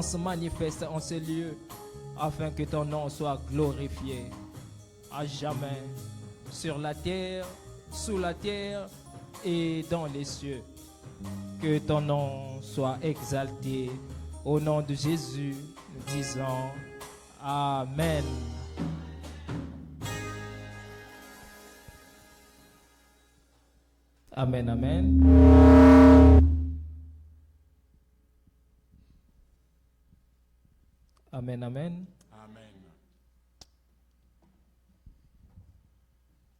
se manifeste en ce lieu afin que ton nom soit glorifié à jamais sur la terre, sous la terre et dans les cieux. Que ton nom soit exalté. Au nom de Jésus, nous disons Amen. Amen, amen. Amen, amen. Amen.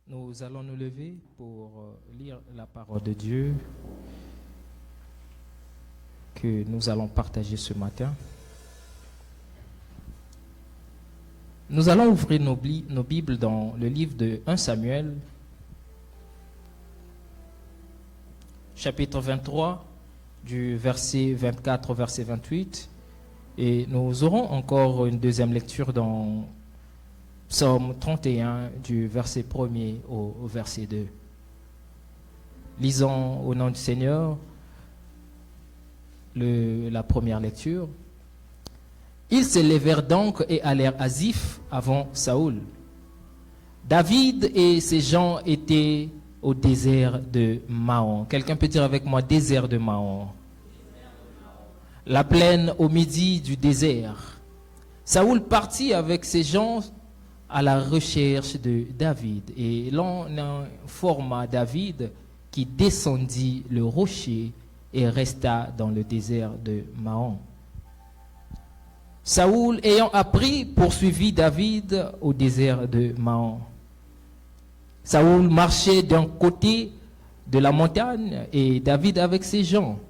Nous allons nous lever pour lire la parole de Dieu que nous allons partager ce matin. Nous allons ouvrir nos Bibles dans le livre de 1 Samuel, chapitre 23, du verset 24 au verset 28. Et nous aurons encore une deuxième lecture dans Psaume 31, du verset 1er au verset 2. Lisons au nom du Seigneur la première lecture. Ils se levèrent donc et allèrent à Ziph avant Saoul. David et ses gens étaient au désert de Maon. Quelqu'un peut dire avec moi, désert de Maon. La plaine au midi du désert. Saoul partit avec ses gens à la recherche de David. Et l'on informa David qui descendit le rocher et resta dans le désert de Maon. Saoul, ayant appris, poursuivit David au désert de Maon. Saoul marchait d'un côté de la montagne et David avec ses gens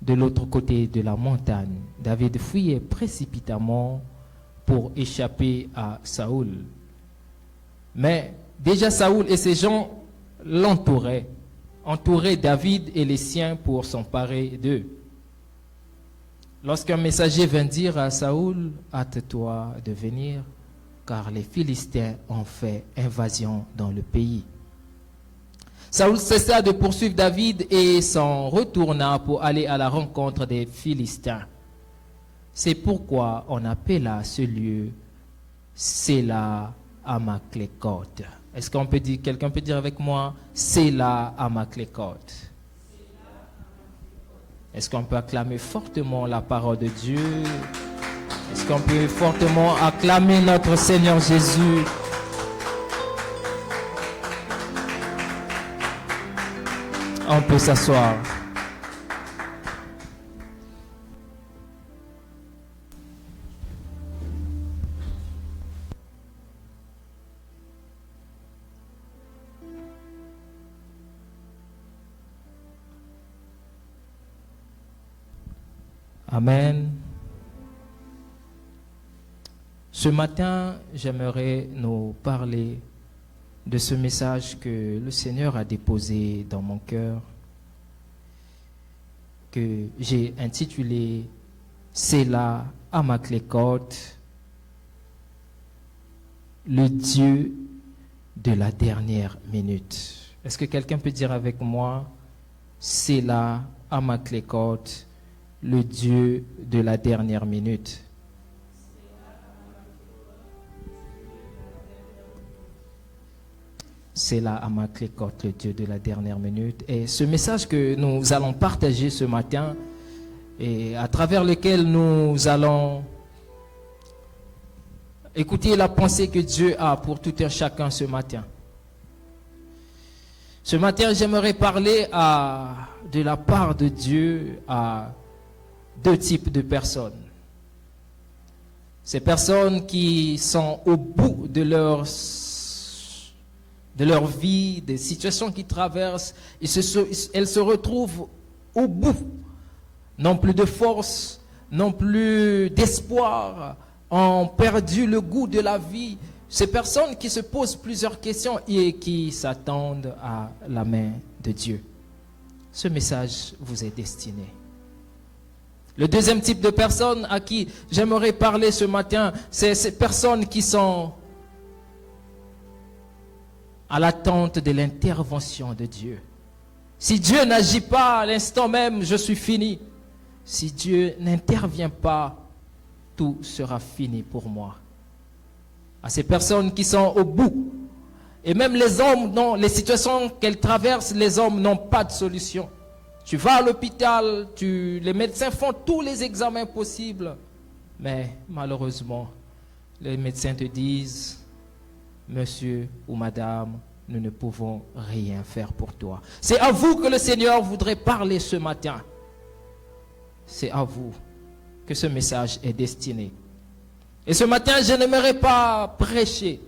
de l'autre côté de la montagne. David fuyait précipitamment pour échapper à Saoul. Mais déjà Saoul et ses gens l'entouraient David et les siens pour s'emparer d'eux. Lorsqu'un messager vint dire à Saoul, « Hâte-toi de venir, car les Philistins ont fait invasion dans le pays. » Saoul cessa de poursuivre David et s'en retourna pour aller à la rencontre des Philistins. C'est pourquoi on appela ce lieu Séla Amaklékot. Est-ce qu'on peut dire, quelqu'un peut dire avec moi, Séla Amaklékot? Est-ce qu'on peut acclamer fortement la parole de Dieu? Est-ce qu'on peut fortement acclamer notre Seigneur Jésus? On peut s'asseoir. Amen. Ce matin, j'aimerais nous parler de ce message que le Seigneur a déposé dans mon cœur, que j'ai intitulé « Séla Amaklékot, le Dieu de la dernière minute ». Est-ce que quelqu'un peut dire avec moi « Séla Amaklékot, le Dieu de la dernière minute ». Séla Amaklékot, le Dieu de la dernière minute. Et ce message que nous allons partager ce matin, et à travers lequel nous allons écouter la pensée que Dieu a pour tout un chacun ce matin. Ce matin, j'aimerais parler de la part de Dieu à deux types de personnes. Ces personnes qui sont au bout de leur vie, des situations qu'ils traversent, elles se retrouvent au bout, non plus de force, non plus d'espoir, ont perdu le goût de la vie. Ces personnes qui se posent plusieurs questions et qui s'attendent à la main de Dieu. Ce message vous est destiné. Le deuxième type de personnes à qui j'aimerais parler ce matin, c'est ces personnes qui sont à l'attente de l'intervention de Dieu. Si Dieu n'agit pas à l'instant même, je suis fini. Si Dieu n'intervient pas, tout sera fini pour moi. À ces personnes qui sont au bout, et même les hommes, dans les situations qu'elles traversent, les hommes n'ont pas de solution. Tu vas à l'hôpital, les médecins font tous les examens possibles, mais malheureusement, les médecins te disent, monsieur ou madame, nous ne pouvons rien faire pour toi. C'est à vous que le Seigneur voudrait parler ce matin. C'est à vous que ce message est destiné. Et ce matin, je n'aimerais pas prêcher,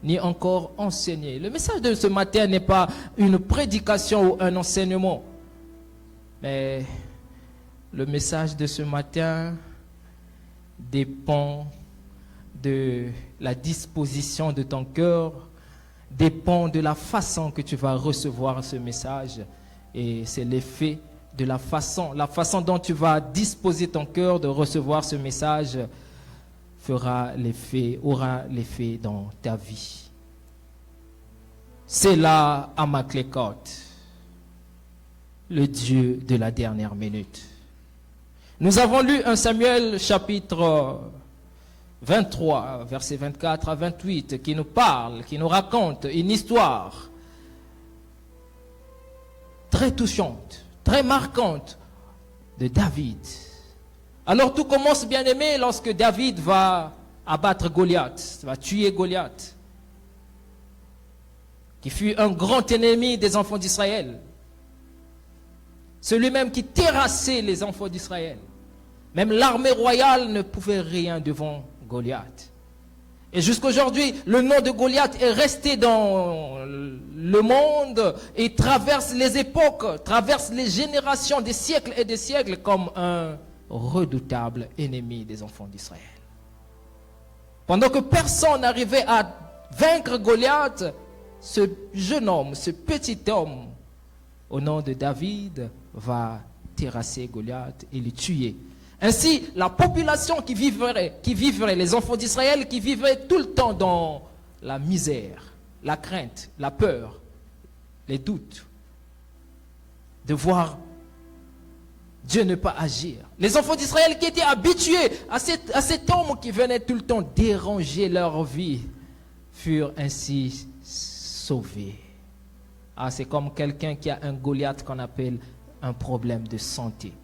ni encore enseigner. Le message de ce matin n'est pas une prédication ou un enseignement. Mais le message de ce matin dépend de la disposition de ton cœur, dépend de la façon que tu vas recevoir ce message. Et c'est l'effet de la façon dont tu vas disposer ton cœur de recevoir ce message aura l'effet dans ta vie. C'est là Amaklekot, le Dieu de la dernière minute. Nous avons lu 1 Samuel chapitre 23, versets 24 à 28, qui nous parle, qui nous raconte une histoire très touchante, très marquante de David. Alors tout commence, bien aimé, lorsque David va abattre Goliath, va tuer Goliath, qui fut un grand ennemi des enfants d'Israël. Celui-même qui terrassait les enfants d'Israël. Même l'armée royale ne pouvait rien devant Goliath. Et jusqu'aujourd'hui, le nom de Goliath est resté dans le monde et traverse les époques, traverse les générations, des siècles et des siècles comme un redoutable ennemi des enfants d'Israël. Pendant que personne n'arrivait à vaincre Goliath, ce jeune homme, ce petit homme, au nom de David, va terrasser Goliath et le tuer. Ainsi, la population qui vivrait, les enfants d'Israël, qui vivraient tout le temps dans la misère, la crainte, la peur, les doutes, de voir Dieu ne pas agir. Les enfants d'Israël qui étaient habitués à cet homme qui venait tout le temps déranger leur vie, furent ainsi sauvés. Ah, c'est comme quelqu'un qui a un Goliath qu'on appelle un problème de santé,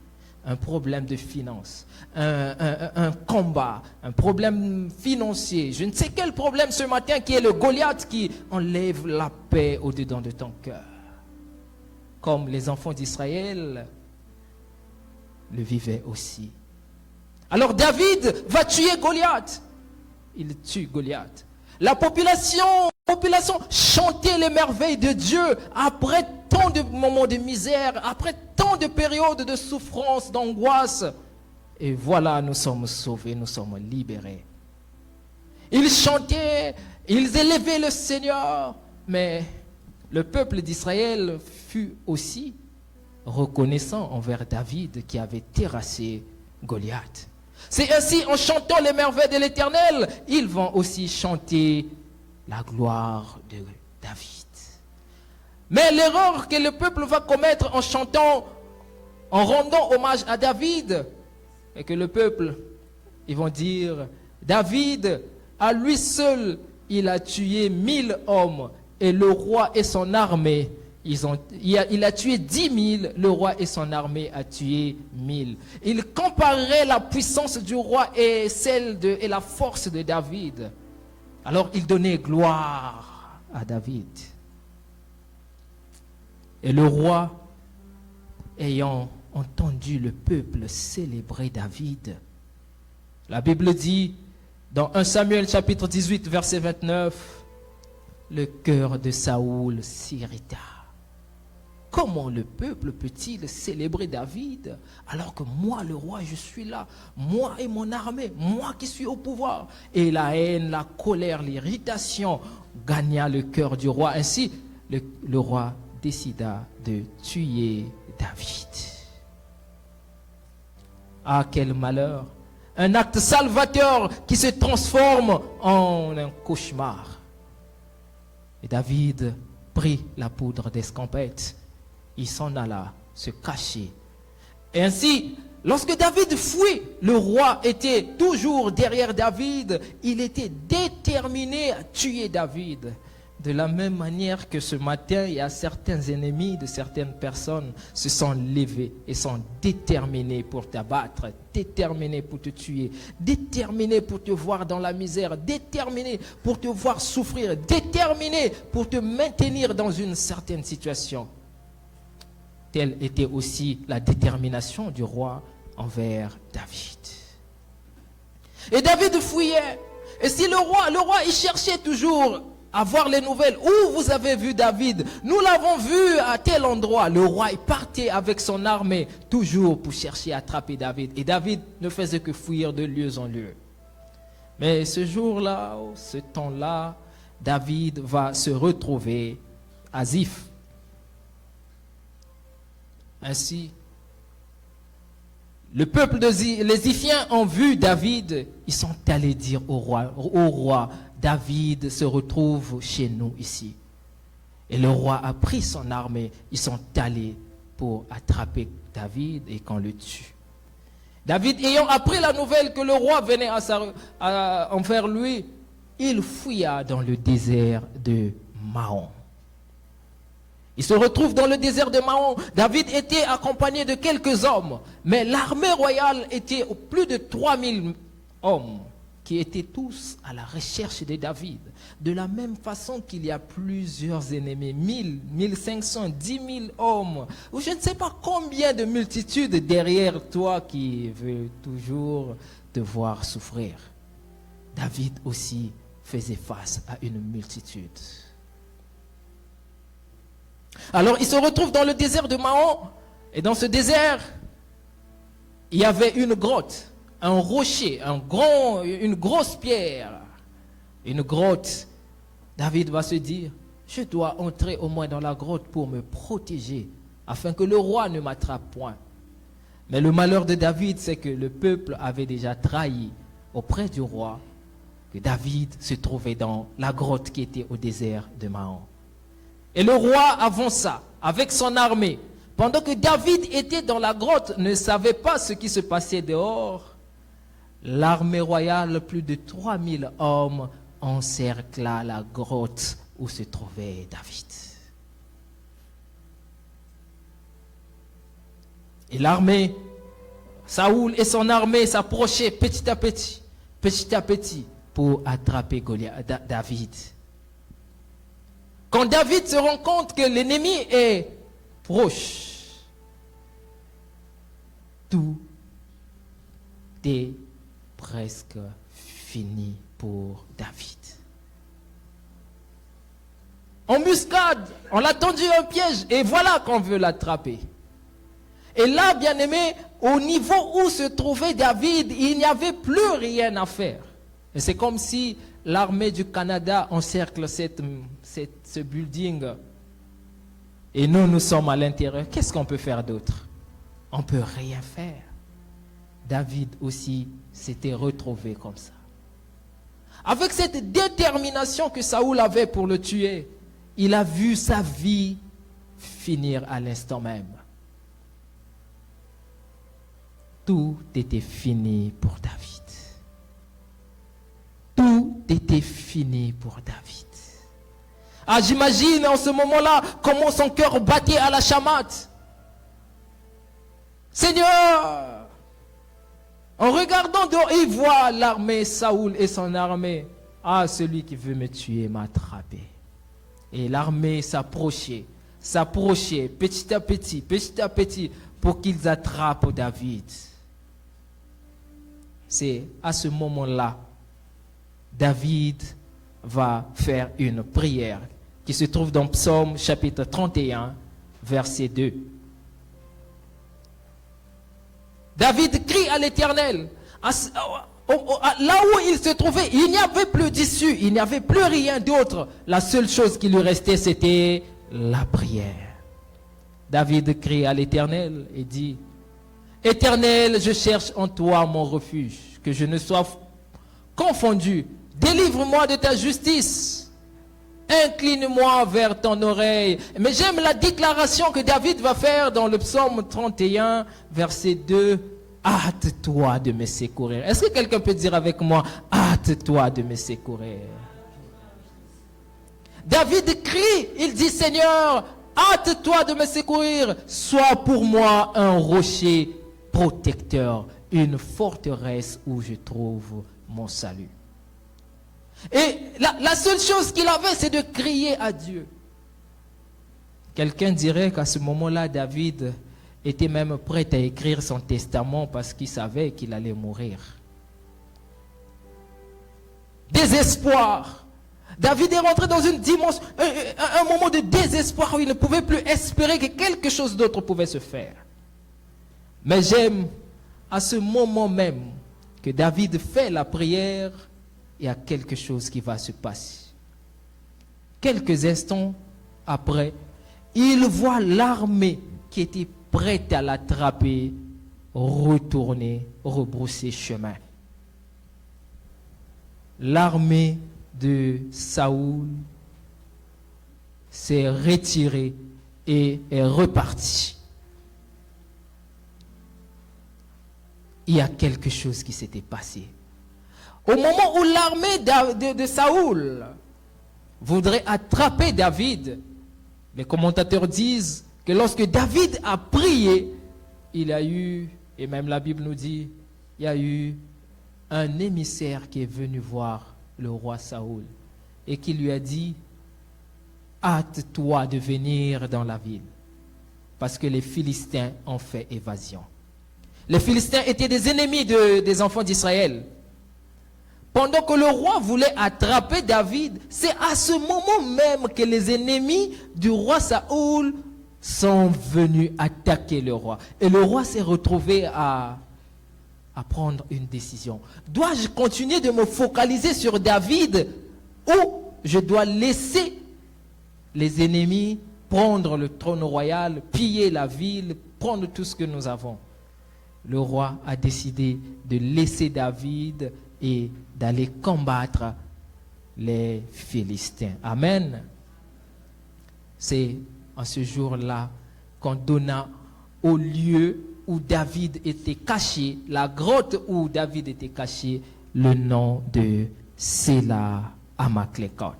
un problème de finances, un combat, un problème financier, je ne sais quel problème ce matin qui est le Goliath qui enlève la paix au-dedans de ton cœur. Comme les enfants d'Israël le vivaient aussi. Alors David va tuer Goliath. Il tue Goliath. La population chantait les merveilles de Dieu après tant de moments de misère, après tant de périodes de souffrance, d'angoisse. Et voilà, nous sommes sauvés, nous sommes libérés. Ils chantaient, ils élevaient le Seigneur, mais le peuple d'Israël fut aussi reconnaissant envers David qui avait terrassé Goliath. C'est ainsi, en chantant les merveilles de l'Éternel, ils vont aussi chanter la gloire de David. Mais l'erreur que le peuple va commettre en chantant, en rendant hommage à David, est que le peuple, ils vont dire, David, à lui seul, il a tué 1000 hommes, et le roi et son armée, il a tué 10 000, le roi et son armée a tué 1000. Il comparait la puissance du roi et et la force de David. Alors il donnait gloire à David. Et le roi, ayant entendu le peuple célébrer David, la Bible dit dans 1 Samuel chapitre 18 verset 29, le cœur de Saoul s'irrita. Comment le peuple peut-il célébrer David alors que moi, le roi, je suis là, moi et mon armée, moi qui suis au pouvoir? Et la haine, la colère, l'irritation gagna le cœur du roi. Ainsi, le roi décida de tuer David. Ah, quel malheur! Un acte salvateur qui se transforme en un cauchemar. Et David prit la poudre d'escampette. Il s'en alla se cacher. Et ainsi, Lorsque David fuit, le roi était toujours derrière David. Il était déterminé à tuer David. De la même manière que ce matin, il y a certains ennemis de certaines personnes se sont levés et sont déterminés pour t'abattre, déterminés pour te tuer, déterminés pour te voir dans la misère, déterminés pour te voir souffrir, déterminés pour te maintenir dans une certaine situation. Telle était aussi la détermination du roi envers David. Et David fouillait. Et si le roi, il cherchait toujours à voir les nouvelles. Où vous avez vu David? Nous l'avons vu à tel endroit. Le roi, il partait avec son armée toujours pour chercher à attraper David. Et David ne faisait que fuir de lieu en lieu. Mais ce jour-là, ce temps-là, David va se retrouver à Ziph. Ainsi, le peuple les Ziphiens ont vu David, ils sont allés dire au roi, David se retrouve chez nous ici. Et le roi a pris son armée, ils sont allés pour attraper David et qu'on le tue. David, ayant appris la nouvelle que le roi venait envers lui, il fouilla dans le désert de Maon. Il se retrouve dans le désert de Maon. David était accompagné de quelques hommes, mais l'armée royale était plus de 3000 hommes qui étaient tous à la recherche de David. De la même façon qu'il y a plusieurs ennemis, 1000, 1500, 10 000 hommes, ou je ne sais pas combien de multitudes derrière toi qui veulent toujours te voir souffrir. David aussi faisait face à une multitude. Alors il se retrouve dans le désert de Maon, et dans ce désert, il y avait une grotte, un rocher, une grosse pierre, une grotte. David va se dire, je dois entrer au moins dans la grotte pour me protéger, afin que le roi ne m'attrape point. Mais le malheur de David, c'est que le peuple avait déjà trahi auprès du roi, que David se trouvait dans la grotte qui était au désert de Maon. Et le roi avança avec son armée. Pendant que David était dans la grotte, ne savait pas ce qui se passait dehors. L'armée royale, plus de 3000 hommes, encercla la grotte où se trouvait David. Et l'armée, Saoul et son armée s'approchaient petit à petit, pour attraper David. Quand David se rend compte que l'ennemi est proche, tout est presque fini pour David. Embuscade, on l'a tendu un piège et voilà qu'on veut l'attraper. Et là, bien aimé, au niveau où se trouvait David, il n'y avait plus rien à faire. Et c'est comme si l'armée du Canada encercle ce building. Et nous sommes à l'intérieur. Qu'est-ce qu'on peut faire d'autre? On ne peut rien faire. David aussi s'était retrouvé comme ça. Avec cette détermination que Saoul avait pour le tuer, il a vu sa vie finir à l'instant même. Tout était fini pour David. Tout était fini pour David. Ah, j'imagine en ce moment-là comment son cœur battait à la chamade. Seigneur, en regardant dehors, il voit l'armée, Saoul et son armée. Ah, celui qui veut me tuer m'a attrapé. Et l'armée s'approchait petit à petit, pour qu'ils attrapent David. C'est à ce moment-là, David va faire une prière qui se trouve dans Psaume chapitre 31, verset 2. David crie à l'Éternel. Là où il se trouvait, il n'y avait plus d'issue, il n'y avait plus rien d'autre. La seule chose qui lui restait, c'était la prière. David crie à l'Éternel et dit, Éternel, je cherche en toi mon refuge, que je ne sois confondu. Délivre-moi de ta justice. Incline-moi vers ton oreille. Mais j'aime la déclaration que David va faire dans le psaume 31, verset 2 hâte-toi de me secourir. Est-ce que quelqu'un peut dire avec moi, hâte-toi de me secourir? David crie, il dit, Seigneur, hâte-toi de me secourir, sois pour moi un rocher protecteur, une forteresse où je trouve mon salut. Et la seule chose qu'il avait, c'est de crier à Dieu. Quelqu'un dirait qu'à ce moment-là, David était même prêt à écrire son testament parce qu'il savait qu'il allait mourir. Désespoir. David est rentré dans une dimension, un moment de désespoir où il ne pouvait plus espérer que quelque chose d'autre pouvait se faire. Mais j'aime à ce moment même que David fait la prière, il y a quelque chose qui va se passer. Quelques instants après, il voit l'armée qui était prête à l'attraper, retourner, rebrousser chemin. L'armée de Saoul s'est retirée et est repartie. Il y a quelque chose qui s'était passé. Au moment où l'armée de Saoul voudrait attraper David, les commentateurs disent que lorsque David a prié, il y a eu, et même la Bible nous dit, il y a eu un émissaire qui est venu voir le roi Saoul et qui lui a dit, hâte-toi de venir dans la ville parce que les Philistins ont fait évasion. Les Philistins étaient des ennemis des enfants d'Israël. Pendant que le roi voulait attraper David, c'est à ce moment même que les ennemis du roi Saoul sont venus attaquer le roi. Et le roi s'est retrouvé à prendre une décision. Dois-je continuer de me focaliser sur David ou je dois laisser les ennemis prendre le trône royal, piller la ville, prendre tout ce que nous avons? Le roi a décidé de laisser David et d'aller combattre les Philistins. Amen. C'est en ce jour-là qu'on donna au lieu où David était caché, la grotte où David était caché, le nom de Séla Amaklekot.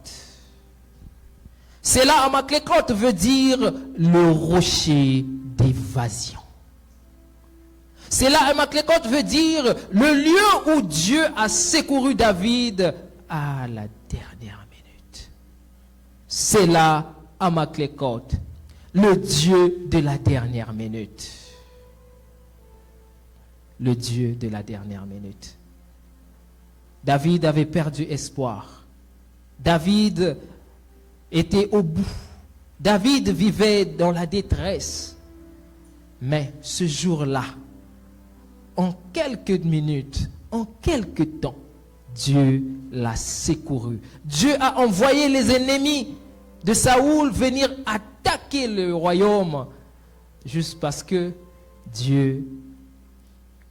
Séla Amaklekot veut dire le rocher d'évasion. Séla Amaklekot veut dire le lieu où Dieu a secouru David à la dernière minute. Séla Amaklekot, le Dieu de la dernière minute. Le Dieu de la dernière minute. David avait perdu espoir. David était au bout. David vivait dans la détresse. Mais ce jour-là, en quelques minutes, en quelques temps, Dieu l'a secouru. Dieu a envoyé les ennemis de Saoul venir attaquer le royaume juste parce que Dieu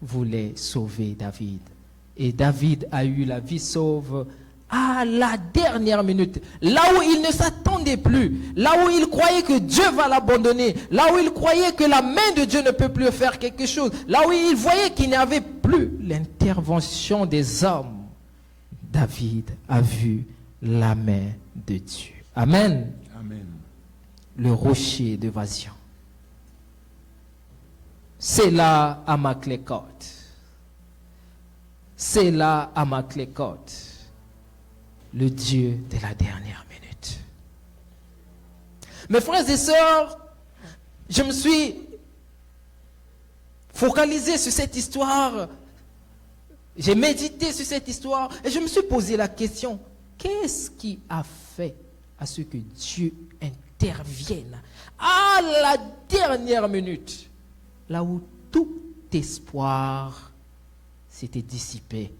voulait sauver David. Et David a eu la vie sauve à la dernière minute, là où il ne s'attendait plus, là où il croyait que Dieu va l'abandonner, là où il croyait que la main de Dieu ne peut plus faire quelque chose, là où il voyait qu'il n'y avait plus l'intervention des hommes. David a vu la main de Dieu. Amen. Amen. Le rocher d'évasion. Séla Amaklekot. Séla Amaklekot. Le Dieu de la dernière minute. Mes frères et sœurs, je me suis focalisé sur cette histoire. J'ai médité sur cette histoire et je me suis posé la question, qu'est-ce qui a fait à ce que Dieu intervienne à la dernière minute, là où tout espoir s'était dissipé?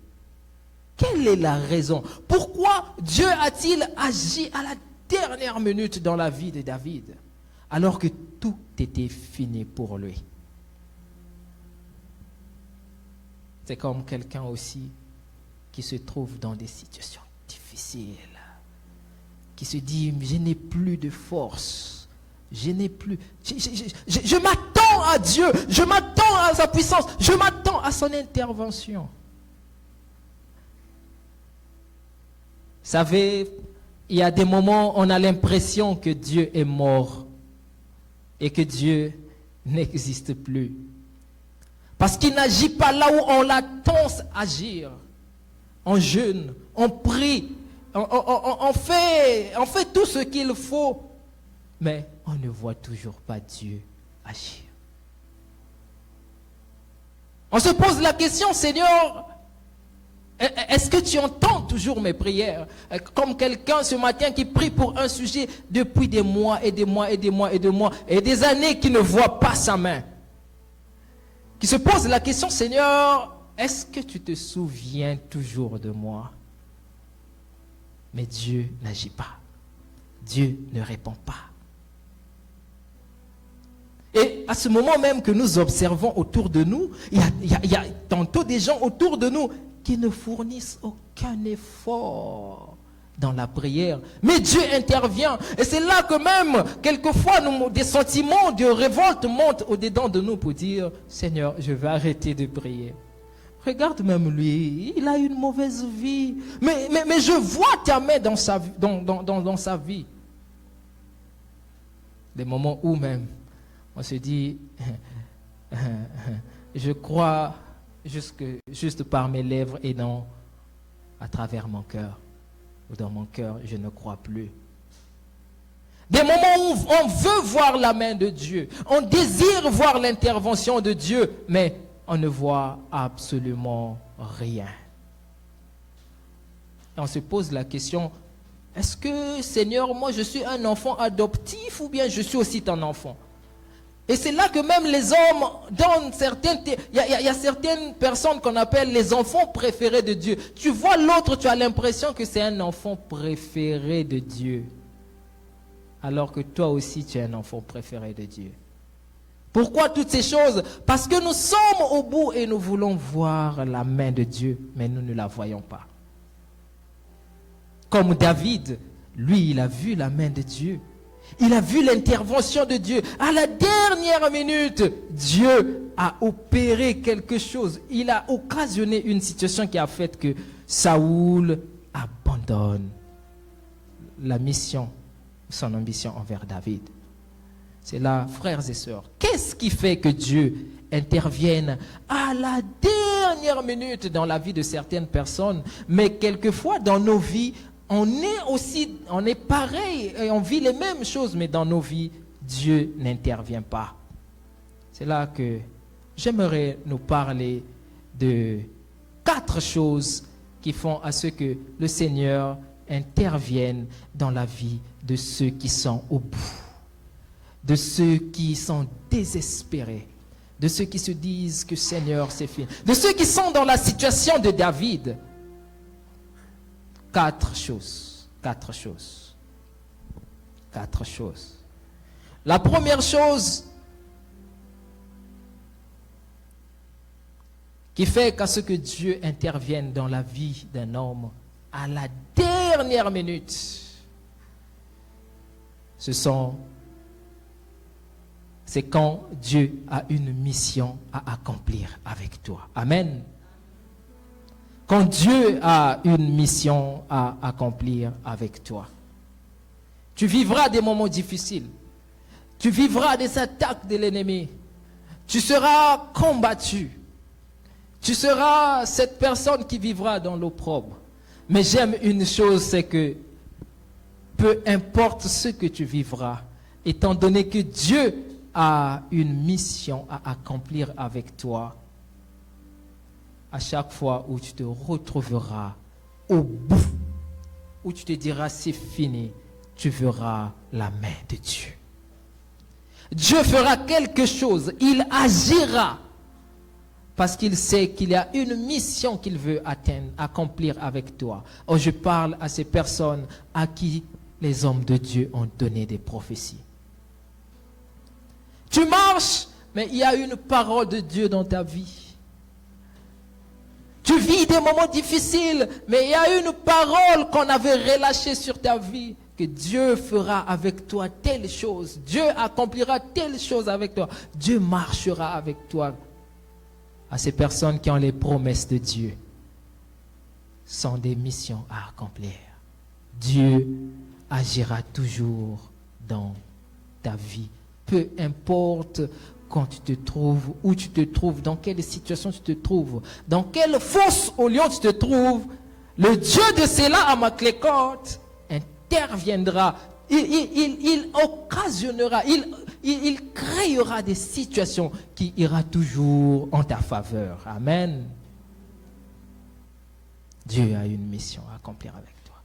Quelle est la raison? Pourquoi Dieu a-t-il agi à la dernière minute dans la vie de David, alors que tout était fini pour lui? C'est comme quelqu'un aussi qui se trouve dans des situations difficiles, qui se dit, je n'ai plus de force, je n'ai plus... Je m'attends m'attends à Dieu, je m'attends à sa puissance, je m'attends à son intervention. Vous savez, il y a des moments où on a l'impression que Dieu est mort et que Dieu n'existe plus. Parce qu'il n'agit pas là où on l'attend agir. On jeûne, on prie, on fait tout ce qu'il faut, mais on ne voit toujours pas Dieu agir. On se pose la question, Seigneur, est-ce que tu entends toujours mes prières? Comme quelqu'un ce matin qui prie pour un sujet depuis des mois et des mois et des mois et des mois et des années qui ne voit pas sa main. Qui se pose la question, Seigneur, est-ce que tu te souviens toujours de moi? Mais Dieu n'agit pas. Dieu ne répond pas. Et à ce moment même que nous observons autour de nous, il y a tantôt des gens autour de nous qui ne fournissent aucun effort dans la prière. Mais Dieu intervient. Et c'est là que même, quelquefois, des sentiments de révolte montent au-dedans de nous pour dire, Seigneur, je vais arrêter de prier. Regarde même lui, il a une mauvaise vie. Mais je vois ta main dans sa vie. Des moments où même, on se dit, je crois juste par mes lèvres et non à travers mon cœur. Ou dans mon cœur, je ne crois plus. Des moments où on veut voir la main de Dieu, on désire voir l'intervention de Dieu, mais on ne voit absolument rien. Et on se pose la question, est-ce que, Seigneur, moi je suis un enfant adoptif ou bien je suis aussi ton enfant? Et c'est là que même les hommes, dans certaines, il y a certaines personnes qu'on appelle les enfants préférés de Dieu. Tu vois l'autre, tu as l'impression que c'est un enfant préféré de Dieu. Alors que toi aussi, tu es un enfant préféré de Dieu. Pourquoi toutes ces choses? Parce que nous sommes au bout et nous voulons voir la main de Dieu, mais nous ne la voyons pas. Comme David, lui, il a vu la main de Dieu. Il a vu l'intervention de Dieu. À la dernière minute, Dieu a opéré quelque chose. Il a occasionné une situation qui a fait que Saoul abandonne la mission, son ambition envers David. C'est là, frères et sœurs, qu'est-ce qui fait que Dieu intervienne à la dernière minute dans la vie de certaines personnes, mais quelquefois dans nos vies, on est pareil et on vit les mêmes choses, mais dans nos vies, Dieu n'intervient pas. C'est là que j'aimerais nous parler de 4 choses qui font à ce que le Seigneur intervienne dans la vie de ceux qui sont au bout, de ceux qui sont désespérés, de ceux qui se disent que Seigneur, c'est fini, de ceux qui sont dans la situation de David. 4 choses. La première chose qui fait qu'à ce que Dieu intervienne dans la vie d'un homme à la dernière minute, c'est quand Dieu a une mission à accomplir avec toi. Amen. Quand Dieu a une mission à accomplir avec toi. Tu vivras des moments difficiles. Tu vivras des attaques de l'ennemi. Tu seras combattu. Tu seras cette personne qui vivra dans l'opprobre. Mais j'aime une chose, c'est que peu importe ce que tu vivras, étant donné que Dieu a une mission à accomplir avec toi, à chaque fois où tu te retrouveras au bout, où tu te diras c'est fini, tu verras la main de Dieu. Dieu fera quelque chose, il agira, parce qu'il sait qu'il y a une mission qu'il veut accomplir avec toi. Oh, je parle à ces personnes à qui les hommes de Dieu ont donné des prophéties. Tu marches, mais il y a une parole de Dieu dans ta vie. Tu Tu vis des moments difficiles, mais il y a une parole qu'on avait relâchée sur ta vie, que Dieu fera avec toi telle chose. Dieu accomplira telle chose avec toi. Dieu marchera avec toi. À ces personnes qui ont les promesses de Dieu, sont des missions à accomplir. Dieu agira toujours dans ta vie. Peu importe quand tu te trouves, où tu te trouves, dans quelle situation tu te trouves, dans quelle fosse au lion tu te trouves, le Dieu de cela à Maclécote interviendra. Il occasionnera, il créera des situations qui ira toujours en ta faveur. Amen. Dieu a une mission à accomplir avec toi.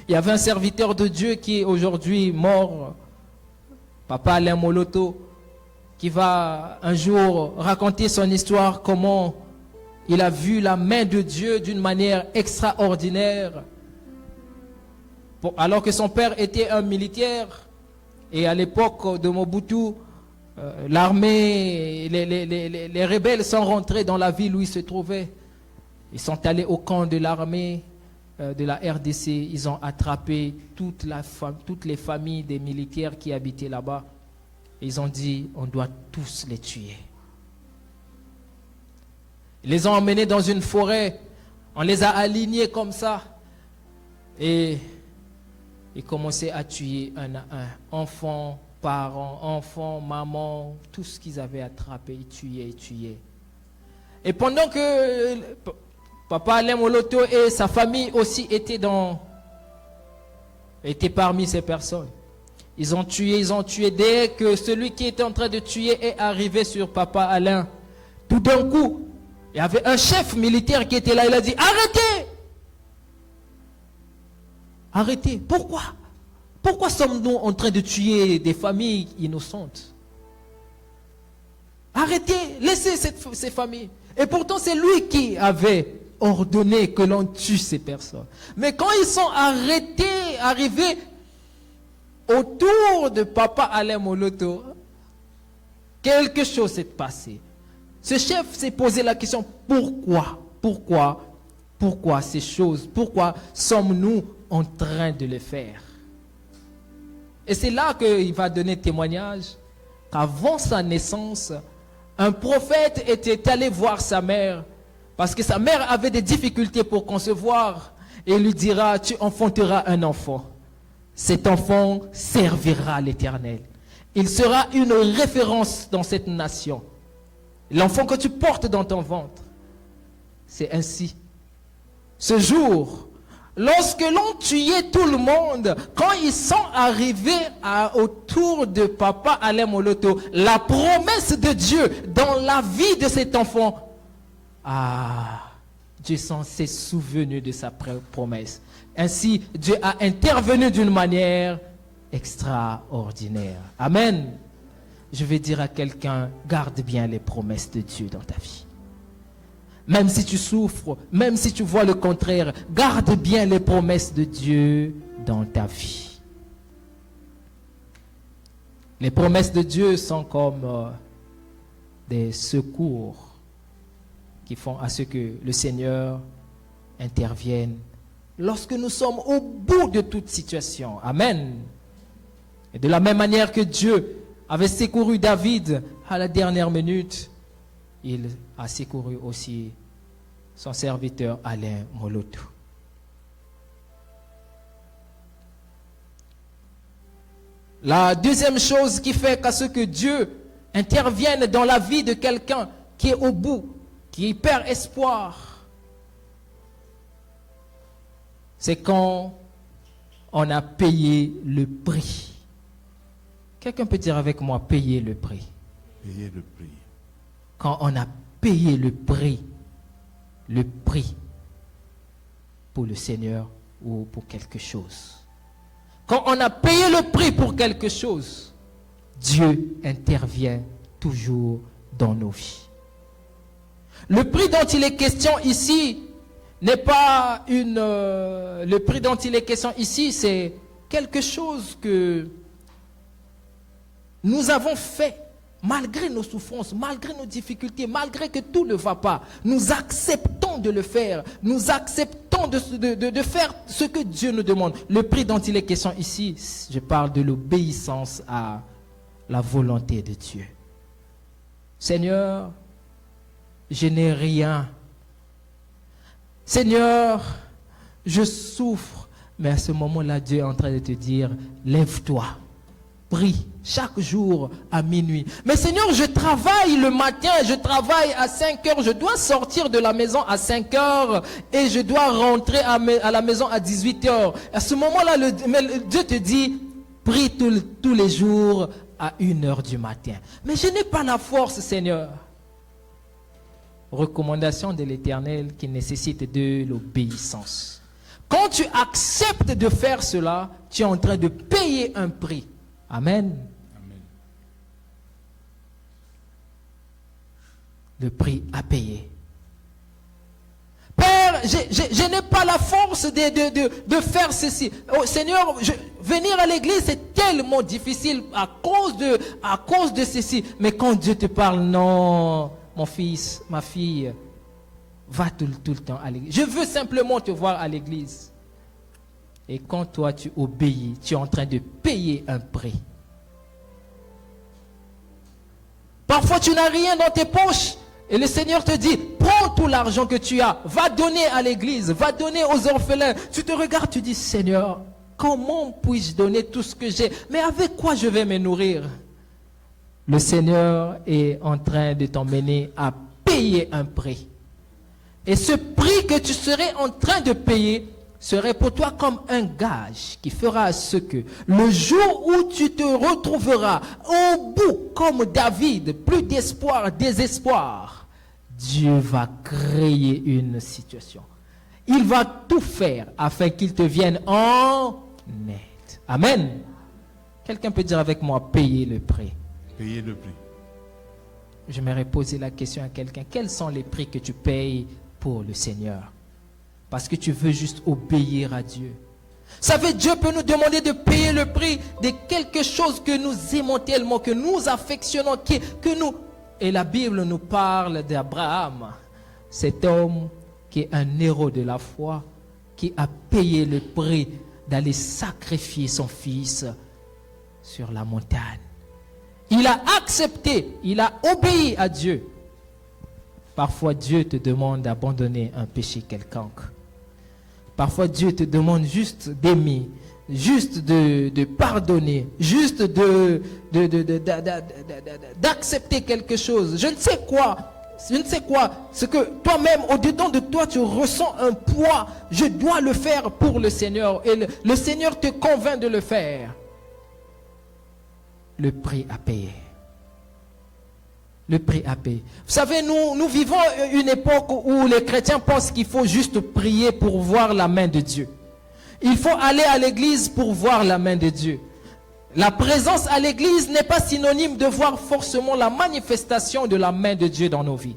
Il y avait un serviteur de Dieu qui est aujourd'hui mort, Papa Alain Moloto, qui va un jour raconter son histoire, comment il a vu la main de Dieu d'une manière extraordinaire. Alors que son père était un militaire, et à l'époque de Mobutu, l'armée, les rebelles sont rentrés dans la ville où il se trouvait. Ils sont allés au camp de l'armée de la RDC. Ils ont attrapé toutes les familles des militaires qui habitaient là-bas. Ils ont dit, on doit tous les tuer. Ils les ont emmenés dans une forêt. On les a alignés comme ça. Et ils commençaient à tuer un à un. Enfants, parents, enfants, mamans, tout ce qu'ils avaient attrapé, ils tuaient. Et pendant que Papa Alain Moloto et sa famille aussi étaient parmi ces personnes. Ils ont tué. Dès que celui qui était en train de tuer est arrivé sur Papa Alain, tout d'un coup, il y avait un chef militaire qui était là. Il a dit, arrêtez! Arrêtez. Pourquoi? Pourquoi sommes-nous en train de tuer des familles innocentes? Arrêtez, laissez ces familles. Et pourtant, c'est lui qui avait ordonné que l'on tue ces personnes. Mais quand ils sont arrivés autour de Papa Alain Moloto, quelque chose s'est passé. Ce chef s'est posé la question, pourquoi ces choses? Pourquoi sommes-nous en train de les faire? Et c'est là qu'il va donner témoignage qu'avant sa naissance, un prophète était allé voir sa mère parce que sa mère avait des difficultés pour concevoir, et il lui dira, tu enfanteras un enfant. Cet enfant servira l'Éternel. Il sera une référence dans cette nation. L'enfant que tu portes dans ton ventre. C'est ainsi. Ce jour, lorsque l'on tuait tout le monde, quand ils sont arrivés autour de Papa Alain Moloto, la promesse de Dieu dans la vie de cet enfant, Dieu s'est souvenu de sa promesse. Ainsi, Dieu a intervenu d'une manière extraordinaire. Amen. Je vais dire à quelqu'un, garde bien les promesses de Dieu dans ta vie. Même si tu souffres, même si tu vois le contraire, garde bien les promesses de Dieu dans ta vie. Les promesses de Dieu sont comme des secours qui font à ce que le Seigneur intervienne lorsque nous sommes au bout de toute situation. Amen. Et de la même manière que Dieu avait secouru David à la dernière minute, il a secouru aussi son serviteur Alain Moloto. La deuxième chose qui fait qu'à ce que Dieu intervienne dans la vie de quelqu'un qui est au bout, qui perd espoir, c'est quand on a payé le prix. Quelqu'un peut dire avec moi, payer le prix. Payer le prix. Quand on a payé le prix pour le Seigneur ou pour quelque chose. Quand on a payé le prix pour quelque chose, Dieu intervient toujours dans nos vies. Le prix dont il est question ici n'est pas le prix dont il est question ici, c'est quelque chose que nous avons fait malgré nos souffrances, malgré nos difficultés, malgré que tout ne va pas, nous acceptons de le faire. Nous acceptons de faire ce que Dieu nous demande. Le prix dont il est question ici, je parle de l'obéissance à la volonté de Dieu. Seigneur, je n'ai rien. Seigneur, je souffre. Mais à ce moment-là, Dieu est en train de te dire, lève-toi, prie chaque jour à minuit. Mais Seigneur, je travaille le matin, je travaille à 5 heures, je dois sortir de la maison à 5 heures et je dois rentrer à la maison à 18 heures. À ce moment-là, Dieu te dit, prie tous les jours à 1 heure du matin. Mais je n'ai pas la force, Seigneur. Recommandation de l'Éternel qui nécessite de l'obéissance. Quand tu acceptes de faire cela, tu es en train de payer un prix. Amen. Amen. Le prix à payer. Père, je n'ai pas la force de faire ceci. Oh, Seigneur, venir à l'église, c'est tellement difficile à cause de ceci. Mais quand Dieu te parle, non, mon fils, ma fille, va tout le temps à l'église. Je veux simplement te voir à l'église. Et quand toi tu obéis, tu es en train de payer un prix. Parfois tu n'as rien dans tes poches. Et le Seigneur te dit, prends tout l'argent que tu as, va donner à l'église, va donner aux orphelins. Tu te regardes, tu dis, Seigneur, comment puis-je donner tout ce que j'ai? Mais avec quoi je vais me nourrir? Le Seigneur est en train de t'emmener à payer un prix. Et ce prix que tu serais en train de payer serait pour toi comme un gage qui fera ce que le jour où tu te retrouveras au bout comme David, plus d'espoir, désespoir, Dieu va créer une situation. Il va tout faire afin qu'il te vienne en aide. Amen. Quelqu'un peut dire avec moi, payer le prix. Payer le prix. J'aimerais poser la question à quelqu'un. Quels sont les prix que tu payes pour le Seigneur? Parce que tu veux juste obéir à Dieu. Vous savez, Dieu peut nous demander de payer le prix de quelque chose que nous aimons tellement, que nous affectionnons, que nous... Et la Bible nous parle d'Abraham, cet homme qui est un héros de la foi, qui a payé le prix d'aller sacrifier son fils sur la montagne. Il a accepté, il a obéi à Dieu. Parfois, Dieu te demande d'abandonner un péché quelconque. Parfois, Dieu te demande juste d'aimer, juste de pardonner, juste d'accepter quelque chose. Je ne sais quoi. Ce que toi-même, au-dedans de toi, tu ressens un poids. Je dois le faire pour le Seigneur. Et le Seigneur te convainc de le faire. Le prix à payer. Le prix à payer. Vous savez, nous vivons une époque où les chrétiens pensent qu'il faut juste prier pour voir la main de Dieu. Il faut aller à l'église pour voir la main de Dieu. La présence à l'église n'est pas synonyme de voir forcément la manifestation de la main de Dieu dans nos vies.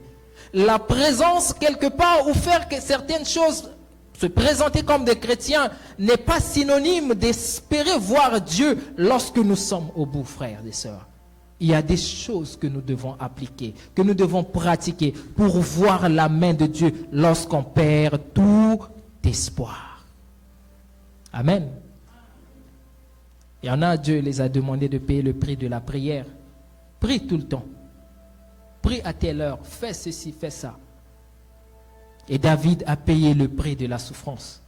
La présence quelque part ou faire que certaines choses, se présenter comme des chrétiens, n'est pas synonyme d'espérer voir Dieu lorsque nous sommes au bout, frères et sœurs. Il y a des choses que nous devons appliquer, que nous devons pratiquer pour voir la main de Dieu lorsqu'on perd tout espoir. Amen. Il y en a, Dieu les a demandé de payer le prix de la prière. Prie tout le temps. Prie à telle heure. Fais ceci, fais ça. Et David a payé le prix de la souffrance.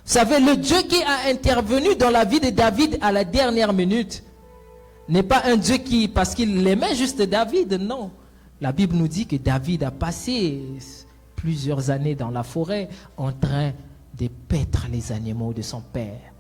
Vous savez, le Dieu qui a intervenu dans la vie de David à la dernière minute n'est pas un Dieu qui, parce qu'il aimait juste David, non. La Bible nous dit que David a passé plusieurs années dans la forêt en train de paître les animaux de son père.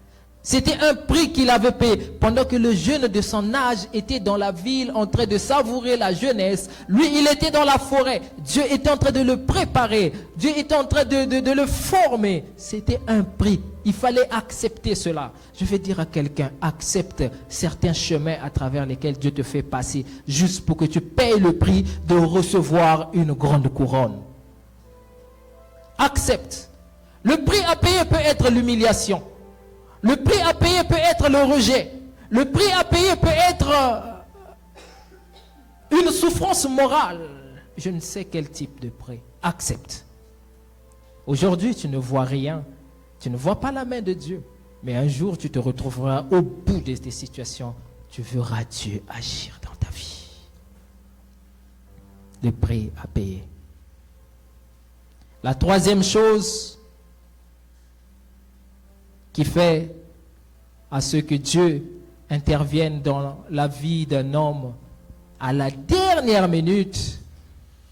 C'était un prix qu'il avait payé. Pendant que le jeune de son âge était dans la ville en train de savourer la jeunesse, lui, il était dans la forêt. Dieu était en train de le préparer. Dieu était en train de le former. C'était un prix. Il fallait accepter cela. Je vais dire à quelqu'un, accepte certains chemins à travers lesquels Dieu te fait passer, juste pour que tu payes le prix de recevoir une grande couronne. Accepte. Le prix à payer peut être l'humiliation. Le prix à payer peut être le rejet. Le prix à payer peut être une souffrance morale, je ne sais quel type de prêt, accepte. Aujourd'hui, tu ne vois rien, tu ne vois pas la main de Dieu, mais un jour, tu te retrouveras au bout de tes situations, tu verras Dieu agir dans ta vie. Le prix à payer. La troisième chose qui fait à ce que Dieu intervienne dans la vie d'un homme à la dernière minute,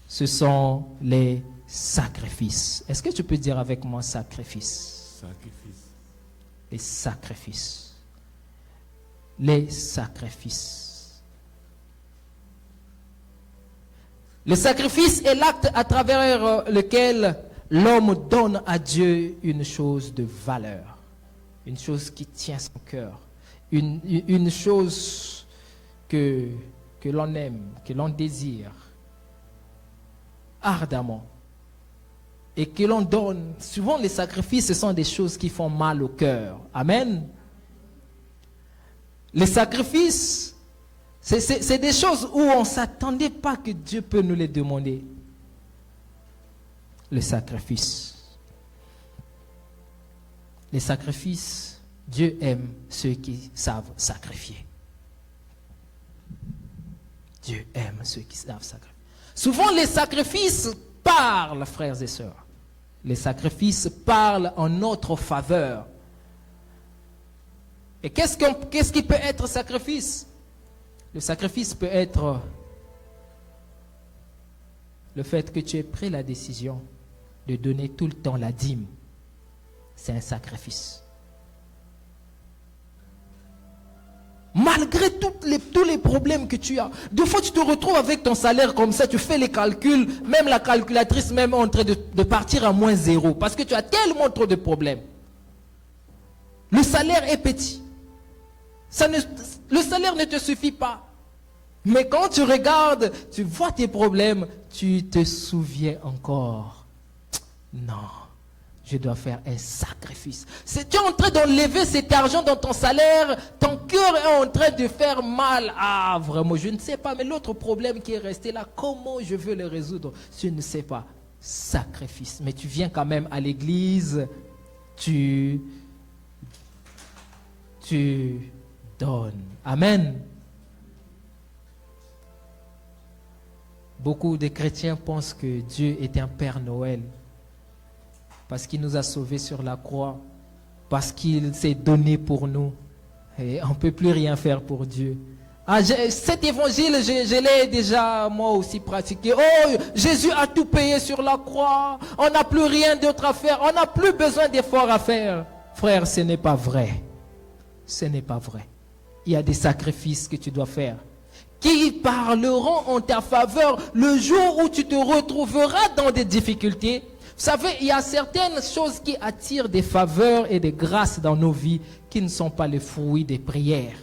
ce sont les sacrifices. Est-ce que tu peux dire avec moi sacrifice? Sacrifice. Les sacrifices. Les sacrifices. Le sacrifice est l'acte à travers lequel l'homme donne à Dieu une chose de valeur, une chose qui tient son cœur, une chose que l'on aime, que l'on désire ardemment et que l'on donne. Souvent les sacrifices, ce sont des choses qui font mal au cœur. Amen. Les sacrifices, c'est des choses où on ne s'attendait pas que Dieu peut nous les demander. Le sacrifice. Les sacrifices, Dieu aime ceux qui savent sacrifier. Dieu aime ceux qui savent sacrifier. Souvent les sacrifices parlent, frères et sœurs. Les sacrifices parlent en notre faveur. Et qu'est-ce qui peut être sacrifice? Le sacrifice peut être le fait que tu aies pris la décision de donner tout le temps la dîme. C'est un sacrifice. Malgré tous les problèmes que tu as, des fois tu te retrouves avec ton salaire comme ça, tu fais les calculs, même la calculatrice même est en train de partir à moins 0 parce que tu as tellement trop de problèmes. Le salaire est petit. Le salaire ne te suffit pas. Mais quand tu regardes, tu vois tes problèmes, tu te souviens encore. Non, je dois faire un sacrifice. Tu es en train d'enlever cet argent dans ton salaire, ton cœur est en train de faire mal. Ah, vraiment, je ne sais pas, mais l'autre problème qui est resté là, comment je veux le résoudre? Je ne sais pas. Sacrifice. Mais tu viens quand même à l'église, tu donnes. Amen. Beaucoup de chrétiens pensent que Dieu est un Père Noël parce qu'il nous a sauvés sur la croix, parce qu'il s'est donné pour nous. Et on ne peut plus rien faire pour Dieu. Ah, cet évangile, je l'ai déjà moi aussi pratiqué. Oh, Jésus a tout payé sur la croix. On n'a plus rien d'autre à faire. On n'a plus besoin d'efforts à faire. Frère, ce n'est pas vrai. Ce n'est pas vrai. Il y a des sacrifices que tu dois faire qui parleront en ta faveur le jour où tu te retrouveras dans des difficultés. Vous savez, il y a certaines choses qui attirent des faveurs et des grâces dans nos vies qui ne sont pas les fruits des prières,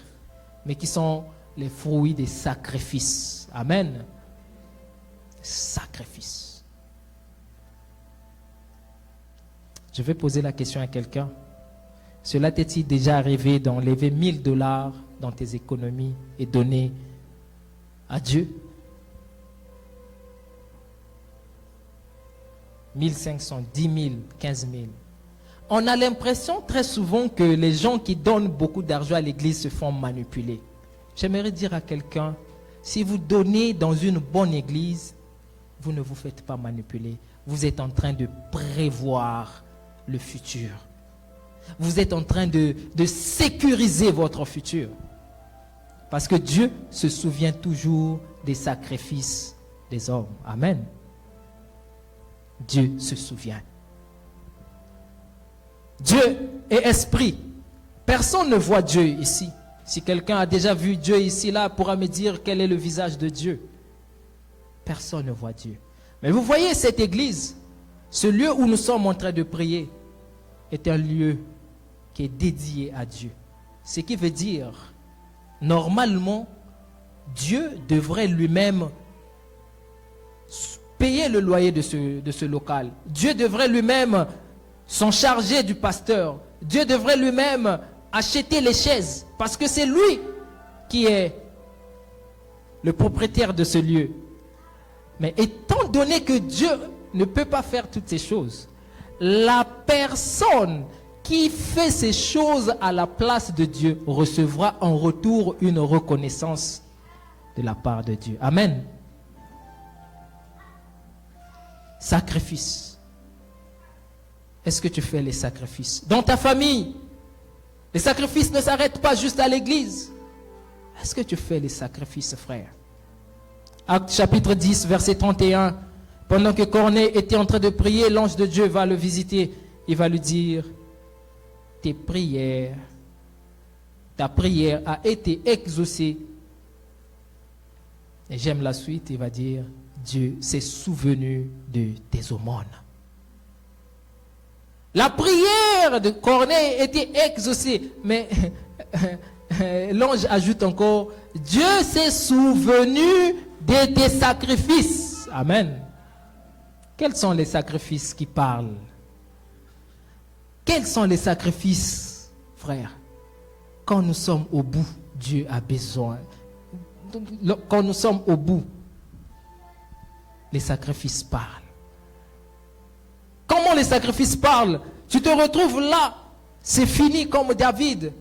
mais qui sont les fruits des sacrifices. Amen. Sacrifices. Je vais poser la question à quelqu'un. Cela t'est-il déjà arrivé d'enlever $1000 dans tes économies et donner à Dieu? 1500, 10 000, 15 000. On a l'impression très souvent que les gens qui donnent beaucoup d'argent à l'église se font manipuler. J'aimerais dire à quelqu'un, si vous donnez dans une bonne église, vous ne vous faites pas manipuler. Vous êtes en train de prévoir le futur. Vous êtes en train de sécuriser votre futur. Parce que Dieu se souvient toujours des sacrifices des hommes. Amen. Dieu se souvient. Dieu est esprit. Personne ne voit Dieu ici. Si quelqu'un a déjà vu Dieu ici, là, pourra me dire quel est le visage de Dieu. Personne ne voit Dieu. Mais vous voyez cette église, ce lieu où nous sommes en train de prier, est un lieu qui est dédié à Dieu. Ce qui veut dire, normalement, Dieu devrait lui-même payer le loyer de ce local. Dieu devrait lui-même s'en charger du pasteur. Dieu devrait lui-même acheter les chaises. Parce que c'est lui qui est le propriétaire de ce lieu. Mais étant donné que Dieu ne peut pas faire toutes ces choses, la personne qui fait ces choses à la place de Dieu recevra en retour une reconnaissance de la part de Dieu. Amen. Sacrifice. Est-ce que tu fais les sacrifices? Dans ta famille, les sacrifices ne s'arrêtent pas juste à l'église. Est-ce que tu fais les sacrifices, frère? Acte chapitre 10, verset 31. Pendant que Corneille était en train de prier, l'ange de Dieu va le visiter. Il va lui dire, ta prière a été exaucée. Et j'aime la suite, il va dire, Dieu s'est souvenu de tes aumônes. La prière de Corneille était exaucée, mais l'ange ajoute encore, Dieu s'est souvenu de tes sacrifices. Amen. Quels sont les sacrifices qui parlent? Quels sont les sacrifices, frère? Quand nous sommes au bout, Dieu a besoin. Quand nous sommes au bout, les sacrifices parlent. Comment les sacrifices parlent? Tu te retrouves là, c'est fini comme David.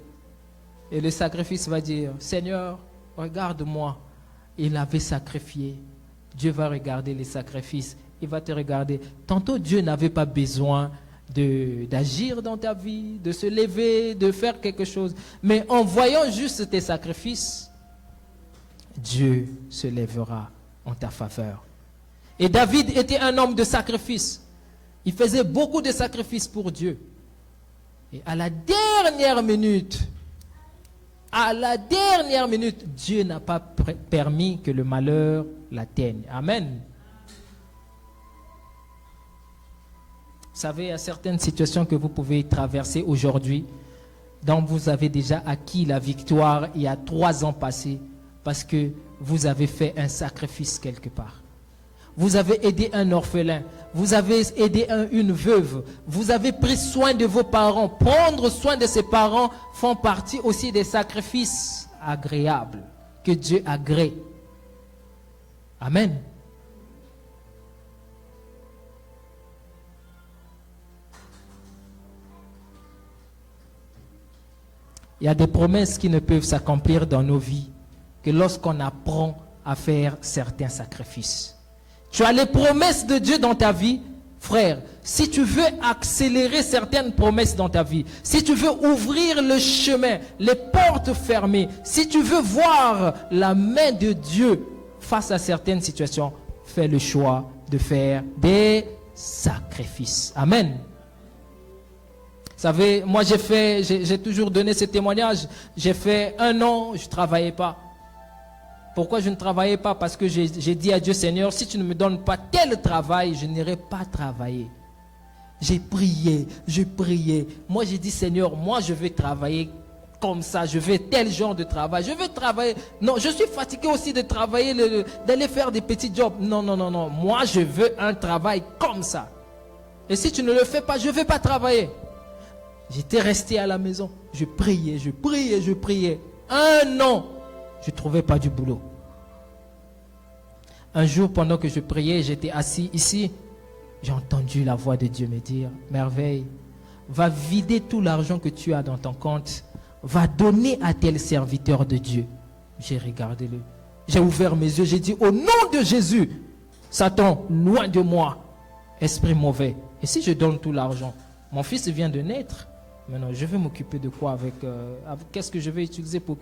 Et le sacrifice va dire, Seigneur, regarde-moi. Il avait sacrifié. Dieu va regarder les sacrifices. Il va te regarder. Tantôt, Dieu n'avait pas besoin d'agir dans ta vie, de se lever, de faire quelque chose. Mais en voyant juste tes sacrifices, Dieu se lèvera en ta faveur. Et David était un homme de sacrifice. Il faisait beaucoup de sacrifices pour Dieu. Et à la dernière minute, Dieu n'a pas permis que le malheur l'atteigne. Amen. Vous savez, il y a certaines situations que vous pouvez traverser aujourd'hui, dont vous avez déjà acquis la victoire il y a 3 ans passés, parce que vous avez fait un sacrifice quelque part. Vous avez aidé un orphelin, vous avez aidé une veuve, vous avez pris soin de vos parents. Prendre soin de ses parents font partie aussi des sacrifices agréables que Dieu agrée. Amen. Il y a des promesses qui ne peuvent s'accomplir dans nos vies que lorsqu'on apprend à faire certains sacrifices. Tu as les promesses de Dieu dans ta vie, frère. Si tu veux accélérer certaines promesses dans ta vie, si tu veux ouvrir le chemin, les portes fermées, si tu veux voir la main de Dieu face à certaines situations, fais le choix de faire des sacrifices. Amen. Vous savez, moi j'ai toujours donné ce témoignage. J'ai fait 1 an, je ne travaillais pas. Pourquoi je ne travaillais pas? Parce que j'ai dit à Dieu, Seigneur, si tu ne me donnes pas tel travail, je n'irai pas travailler. J'ai prié, je priais. Moi j'ai dit, Seigneur, moi je vais travailler comme ça, je veux tel genre de travail. Je veux travailler. Non, je suis fatigué aussi de travailler, d'aller faire des petits jobs. Non. Moi je veux un travail comme ça. Et si tu ne le fais pas, je ne vais pas travailler. J'étais resté à la maison. Je priais. 1 an. Je ne trouvais pas du boulot. Un jour, pendant que je priais, j'étais assis ici. J'ai entendu la voix de Dieu me dire, Merveille, va vider tout l'argent que tu as dans ton compte. Va donner à tel serviteur de Dieu. J'ai regardé le. J'ai ouvert mes yeux. J'ai dit, au nom de Jésus, Satan, loin de moi, esprit mauvais. Et si je donne tout l'argent, mon fils vient de naître. Maintenant, je vais m'occuper de quoi avec qu'est-ce que je vais utiliser pour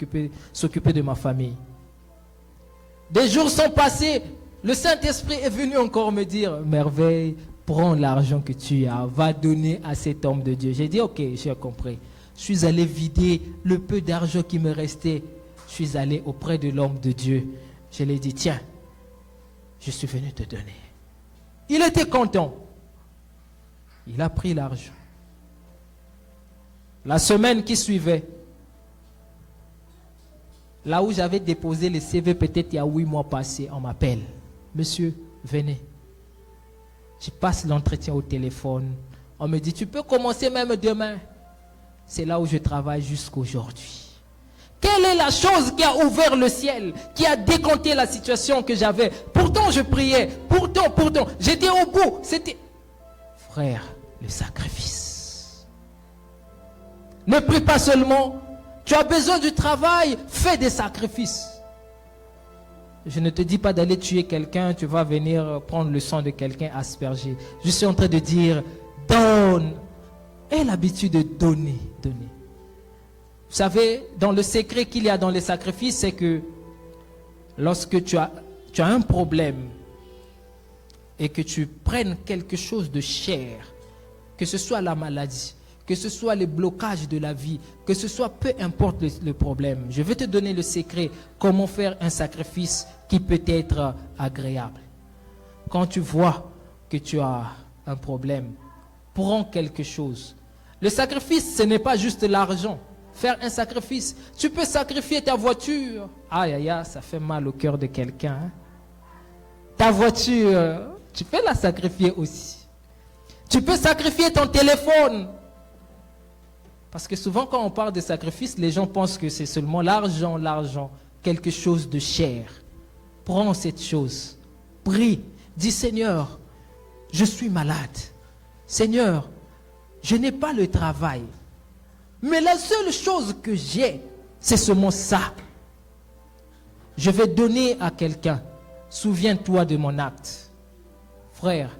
s'occuper de ma famille? Des jours sont passés. Le Saint-Esprit est venu encore me dire, Merveille, prends l'argent que tu as, va donner à cet homme de Dieu. J'ai dit, ok, j'ai compris. Je suis allé vider le peu d'argent qui me restait. Je suis allé auprès de l'homme de Dieu. Je lui ai dit, tiens, je suis venu te donner. Il était content. Il a pris l'argent. La semaine qui suivait, là où j'avais déposé le CV, peut-être il y a 8 mois passés, on m'appelle. Monsieur, venez. Je passe l'entretien au téléphone. On me dit, tu peux commencer même demain. C'est là où je travaille jusqu'aujourd'hui. Quelle est la chose qui a ouvert le ciel, qui a décanté la situation que j'avais? Pourtant, je priais. Pourtant, j'étais au bout. C'était... Frère, le sacrifice. Ne prie pas seulement. Tu as besoin du travail, fais des sacrifices. Je ne te dis pas d'aller tuer quelqu'un, tu vas venir prendre le sang de quelqu'un aspergé. Je suis en train de dire, donne. Aie l'habitude de donner. Vous savez, dans le secret qu'il y a dans les sacrifices, c'est que lorsque tu as un problème et que tu prennes quelque chose de cher, que ce soit la maladie, que ce soit les blocages de la vie, que ce soit peu importe le problème, je vais te donner le secret, comment faire un sacrifice qui peut être agréable. Quand tu vois que tu as un problème, prends quelque chose. Le sacrifice, ce n'est pas juste l'argent. Faire un sacrifice. Tu peux sacrifier ta voiture. Aïe, aïe, aïe, ça fait mal au cœur de quelqu'un. Hein? Ta voiture, tu peux la sacrifier aussi. Tu peux sacrifier ton téléphone. Parce que souvent, quand on parle de sacrifice, les gens pensent que c'est seulement l'argent, quelque chose de cher. Prends cette chose. Prie. Dis, Seigneur, je suis malade. Seigneur, je n'ai pas le travail. Mais la seule chose que j'ai, c'est seulement ça. Je vais donner à quelqu'un. Souviens-toi de mon acte. Frère,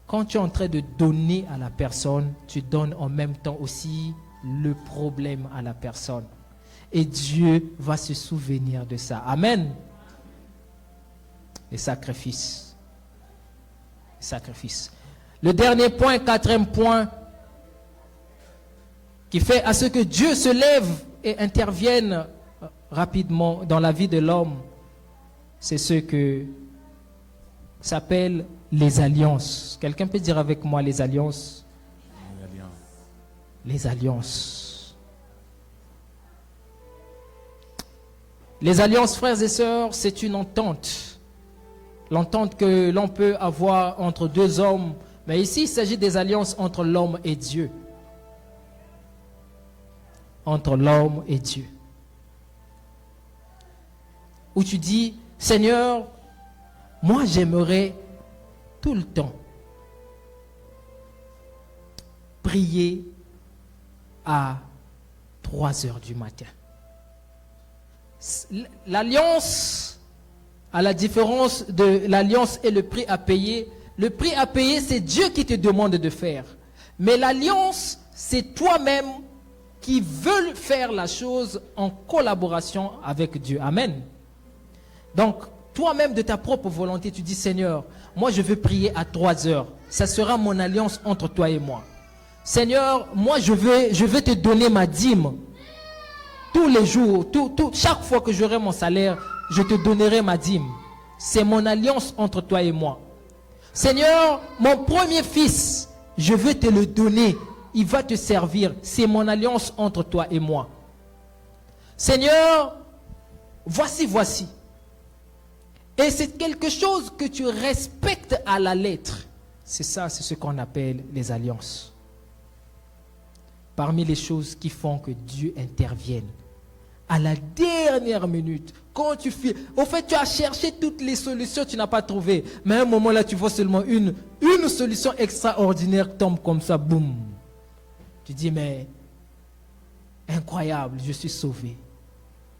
quand tu es en train de donner à la personne, tu donnes en même temps aussi le problème à la personne. Et Dieu va se souvenir de ça. Amen. Les sacrifices. Les sacrifices. Le dernier point, quatrième point, qui fait à ce que Dieu se lève et intervienne rapidement dans la vie de l'homme, c'est ce que s'appelle les alliances. Quelqu'un peut dire avec moi les alliances? Les alliances. Les alliances, frères et sœurs, c'est une entente. L'entente que l'on peut avoir entre deux hommes. Mais ici, il s'agit des alliances entre l'homme et Dieu. Entre l'homme et Dieu. Où tu dis, Seigneur, moi j'aimerais tout le temps prier à 3 heures du matin. L'alliance, à la différence de l'alliance et le prix à payer, le prix à payer, c'est Dieu qui te demande de faire. Mais l'alliance, c'est toi-même qui veulent faire la chose en collaboration avec Dieu. Amen. Donc, toi-même de ta propre volonté, tu dis, Seigneur, moi je veux prier à 3 heures. Ça sera mon alliance entre toi et moi. Seigneur, moi je vais te donner ma dîme. Tous les jours, chaque fois que j'aurai mon salaire, je te donnerai ma dîme. C'est mon alliance entre toi et moi. Seigneur, mon premier fils, je veux te le donner. Il va te servir. C'est mon alliance entre toi et moi. Seigneur, voici. Et c'est quelque chose que tu respectes à la lettre. C'est ça, c'est ce qu'on appelle les alliances. Parmi les choses qui font que Dieu intervienne. À la dernière minute, quand tu fais... Au fait, tu as cherché toutes les solutions, tu n'as pas trouvé. Mais à un moment là, tu vois seulement une solution extraordinaire tombe comme ça, boum. Tu dis, mais incroyable, je suis sauvé.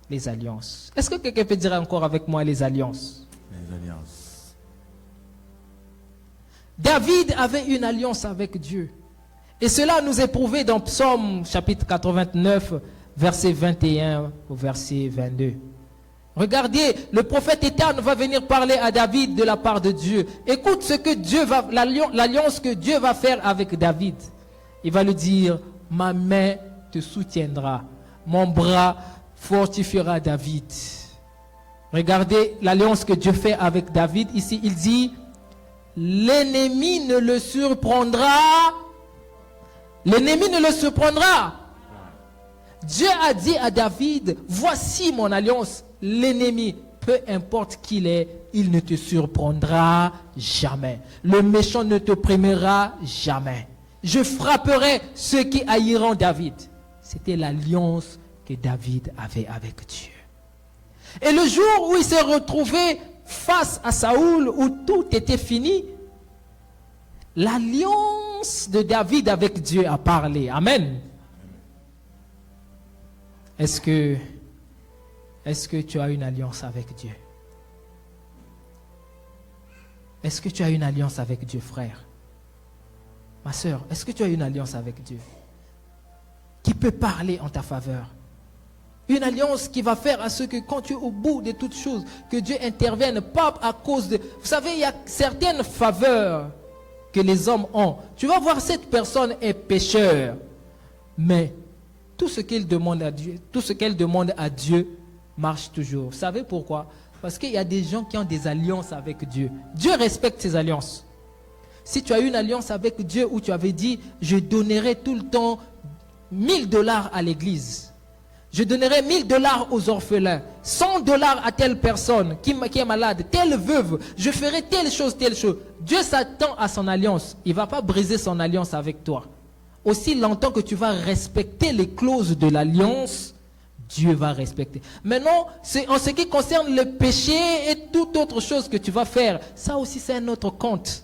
Les alliances. Est-ce que quelqu'un peut dire encore avec moi les alliances? Les alliances. David avait une alliance avec Dieu. Et cela nous est prouvé dans Psaume chapitre 89, verset 21 au verset 22. Regardez, le prophète Éthan va venir parler à David de la part de Dieu. Écoute ce que Dieu va, l'alliance que Dieu va faire avec David. Il va lui dire, ma main te soutiendra, mon bras fortifiera David. Regardez l'alliance que Dieu fait avec David. Ici, il dit, l'ennemi ne le surprendra. L'ennemi ne le surprendra. Dieu a dit à David, voici mon alliance. L'ennemi, peu importe qui il est, il ne te surprendra jamais. Le méchant ne te primera jamais. Je frapperai ceux qui haïront David. C'était l'alliance que David avait avec Dieu. Et le jour où il s'est retrouvé face à Saoul, où tout était fini, l'alliance de David avec Dieu a parlé. Amen. Est-ce que tu as une alliance avec Dieu? Est-ce que tu as une alliance avec Dieu, frère? Ma soeur, est-ce que tu as une alliance avec Dieu qui peut parler en ta faveur? Une alliance qui va faire à ce que quand tu es au bout de toutes choses, que Dieu intervienne, pas à cause de... Vous savez, il y a certaines faveurs que les hommes ont. Tu vas voir, cette personne est pécheur, mais tout ce qu'elle demande à Dieu, marche toujours. Vous savez pourquoi? Parce qu'il y a des gens qui ont des alliances avec Dieu. Dieu respecte ses alliances. Si tu as une alliance avec Dieu où tu avais dit, je donnerai tout le temps $1000 à l'église, je donnerai $1000 aux orphelins, $100 à telle personne qui est malade, telle veuve, je ferai telle chose, telle chose. Dieu s'attend à son alliance. Il ne va pas briser son alliance avec toi. Aussi longtemps que tu vas respecter les clauses de l'alliance, Dieu va respecter. Maintenant, en ce qui concerne le péché et toute autre chose que tu vas faire, ça aussi c'est un autre compte.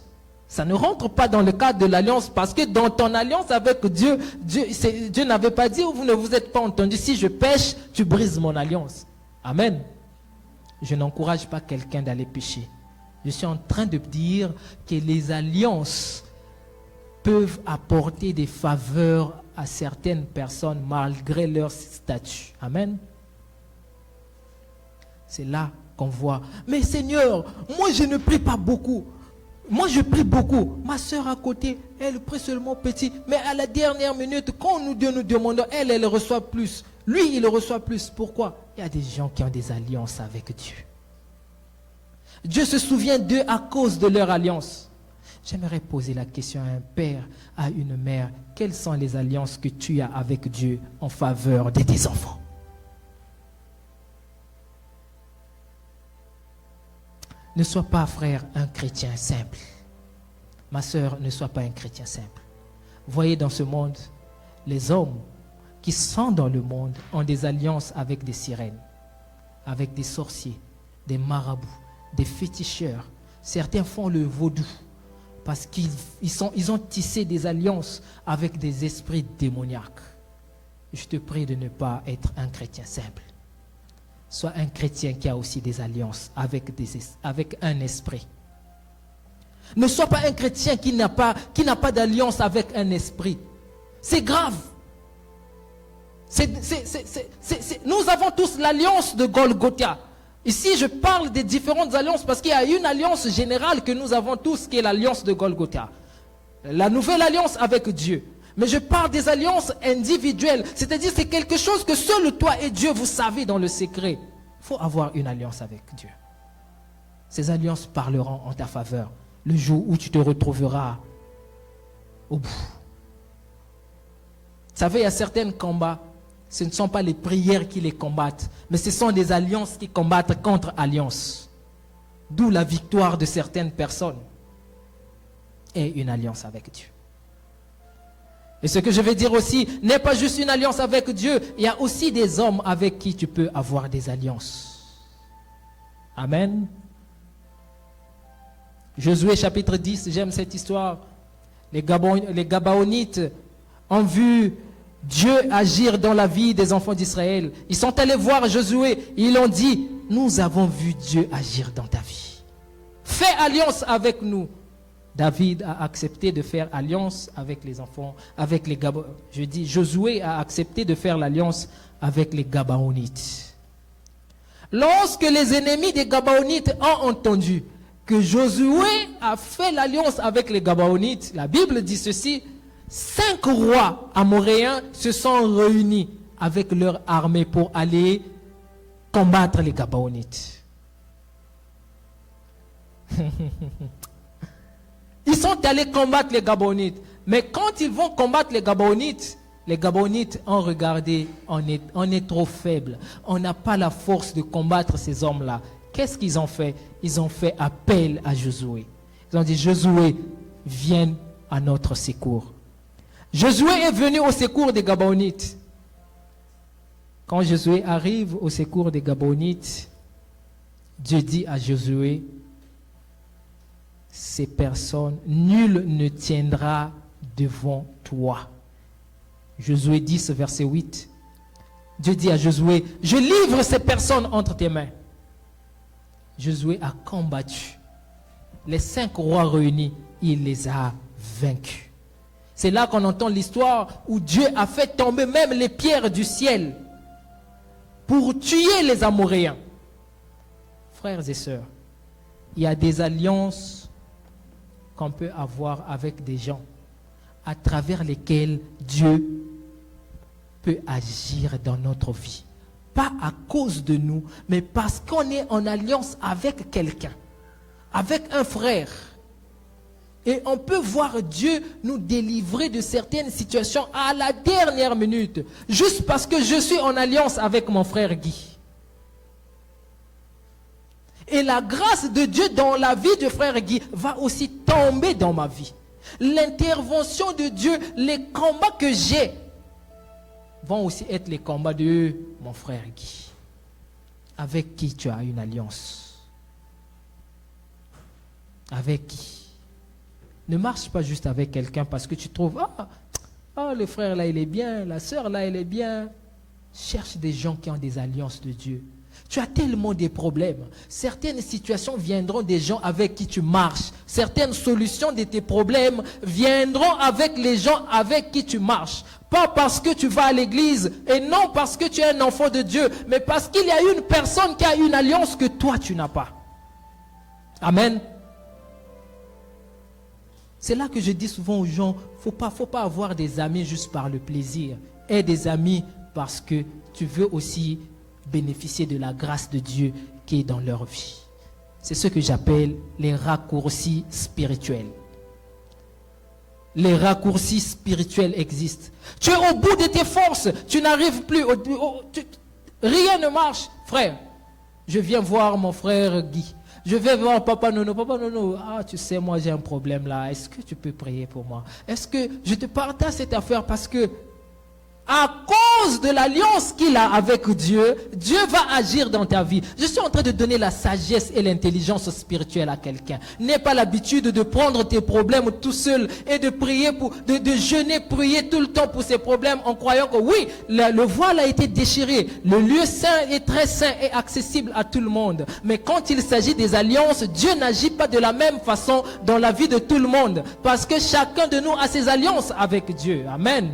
Ça ne rentre pas dans le cadre de l'alliance, parce que dans ton alliance avec Dieu, Dieu n'avait pas dit, vous ne vous êtes pas entendu, si je pêche, tu brises mon alliance. Amen. Je n'encourage pas quelqu'un d'aller pécher. Je suis en train de dire que les alliances peuvent apporter des faveurs à certaines personnes malgré leur statut. Amen. C'est là qu'on voit, mais Seigneur, moi je ne prie pas beaucoup. Moi, je prie beaucoup. Ma soeur à côté, elle prie seulement petit. Mais à la dernière minute, quand nous demandons, elle reçoit plus. Lui, il reçoit plus. Pourquoi? Il y a des gens qui ont des alliances avec Dieu. Dieu se souvient d'eux à cause de leur alliance. J'aimerais poser la question à un père, à une mère. Quelles sont les alliances que tu as avec Dieu en faveur de tes enfants? Ne sois pas, frère, un chrétien simple. Ma soeur, ne sois pas un chrétien simple. Voyez dans ce monde, les hommes qui sont dans le monde ont des alliances avec des sirènes, avec des sorciers, des marabouts, des féticheurs. Certains font le vaudou parce qu'ils ont tissé des alliances avec des esprits démoniaques. Je te prie de ne pas être un chrétien simple. Sois un chrétien qui a aussi des alliances avec un esprit. Ne sois pas un chrétien qui n'a pas d'alliance avec un esprit. C'est grave. Nous avons tous l'alliance de Golgotha. Ici, je parle des différentes alliances parce qu'il y a une alliance générale que nous avons tous, qui est l'alliance de Golgotha. La nouvelle alliance avec Dieu. Mais je parle des alliances individuelles. C'est-à-dire c'est quelque chose que seul toi et Dieu vous savez dans le secret. Il faut avoir une alliance avec Dieu. Ces alliances parleront en ta faveur le jour où tu te retrouveras au bout. Vous savez, il y a certains combats, ce ne sont pas les prières qui les combattent, mais ce sont des alliances qui combattent contre alliance. D'où la victoire de certaines personnes et une alliance avec Dieu. Et ce que je vais dire aussi n'est pas juste une alliance avec Dieu. Il y a aussi des hommes avec qui tu peux avoir des alliances. Amen. Josué chapitre 10, j'aime cette histoire. Les Gabaonites ont vu Dieu agir dans la vie des enfants d'Israël. Ils sont allés voir Josué. Ils ont dit, nous avons vu Dieu agir dans ta vie. Fais alliance avec nous. David a accepté de faire alliance avec les enfants, avec les Gabaonites. Je dis, Josué a accepté de faire l'alliance avec les Gabaonites. Lorsque les ennemis des Gabaonites ont entendu que Josué a fait l'alliance avec les Gabaonites, la Bible dit ceci, 5 rois amoréens se sont réunis avec leur armée pour aller combattre les Gabaonites. Ils sont allés combattre les Gabaonites. Mais quand ils vont combattre les Gabaonites ont regardé, on est trop faible. On n'a pas la force de combattre ces hommes-là. Qu'est-ce qu'ils ont fait? Ils ont fait appel à Josué. Ils ont dit, Josué, viens à notre secours. Josué est venu au secours des Gabaonites. Quand Josué arrive au secours des Gabonites, Dieu dit à Josué, ces personnes, nul ne tiendra devant toi. Josué 10, verset 8. Dieu dit à Josué, je livre ces personnes entre tes mains. Josué a combattu. Les 5 rois réunis, il les a vaincus. C'est là qu'on entend l'histoire où Dieu a fait tomber même les pierres du ciel pour tuer les Amoréens. Frères et sœurs, il y a des alliances qu'on peut avoir avec des gens à travers lesquels Dieu peut agir dans notre vie. Pas à cause de nous, mais parce qu'on est en alliance avec quelqu'un, avec un frère. Et on peut voir Dieu nous délivrer de certaines situations à la dernière minute, juste parce que je suis en alliance avec mon frère Guy. Et la grâce de Dieu dans la vie du frère Guy va aussi tomber dans ma vie. L'intervention de Dieu, les combats que j'ai, vont aussi être les combats de mon frère Guy, avec qui tu as une alliance. Avec qui? Ne marche pas juste avec quelqu'un parce que tu trouves, le frère là il est bien, la sœur là elle est bien. Cherche des gens qui ont des alliances de Dieu. Tu as tellement des problèmes. Certaines situations viendront des gens avec qui tu marches. Certaines solutions de tes problèmes viendront avec les gens avec qui tu marches. Pas parce que tu vas à l'église et non parce que tu es un enfant de Dieu, mais parce qu'il y a une personne qui a une alliance que toi tu n'as pas. Amen. C'est là que je dis souvent aux gens, faut pas avoir des amis juste par le plaisir. Aie des amis parce que tu veux aussi bénéficier de la grâce de Dieu qui est dans leur vie. C'est ce que j'appelle les raccourcis spirituels. Les raccourcis spirituels existent. Tu es au bout de tes forces, tu n'arrives plus, rien ne marche. Frère, je viens voir mon frère Guy. Je vais voir Papa Nono. Papa Nono, tu sais, moi j'ai un problème là. Est-ce que tu peux prier pour moi? Est-ce que je te partage cette affaire parce que à cause de l'alliance qu'il a avec Dieu, Dieu va agir dans ta vie. Je suis en train de donner la sagesse et l'intelligence spirituelle à quelqu'un. N'aie pas l'habitude de prendre tes problèmes tout seul et de prier de jeûner, prier tout le temps pour ces problèmes en croyant que oui, le voile a été déchiré. Le lieu saint est très saint et accessible à tout le monde. Mais quand il s'agit des alliances, Dieu n'agit pas de la même façon dans la vie de tout le monde. Parce que chacun de nous a ses alliances avec Dieu. Amen.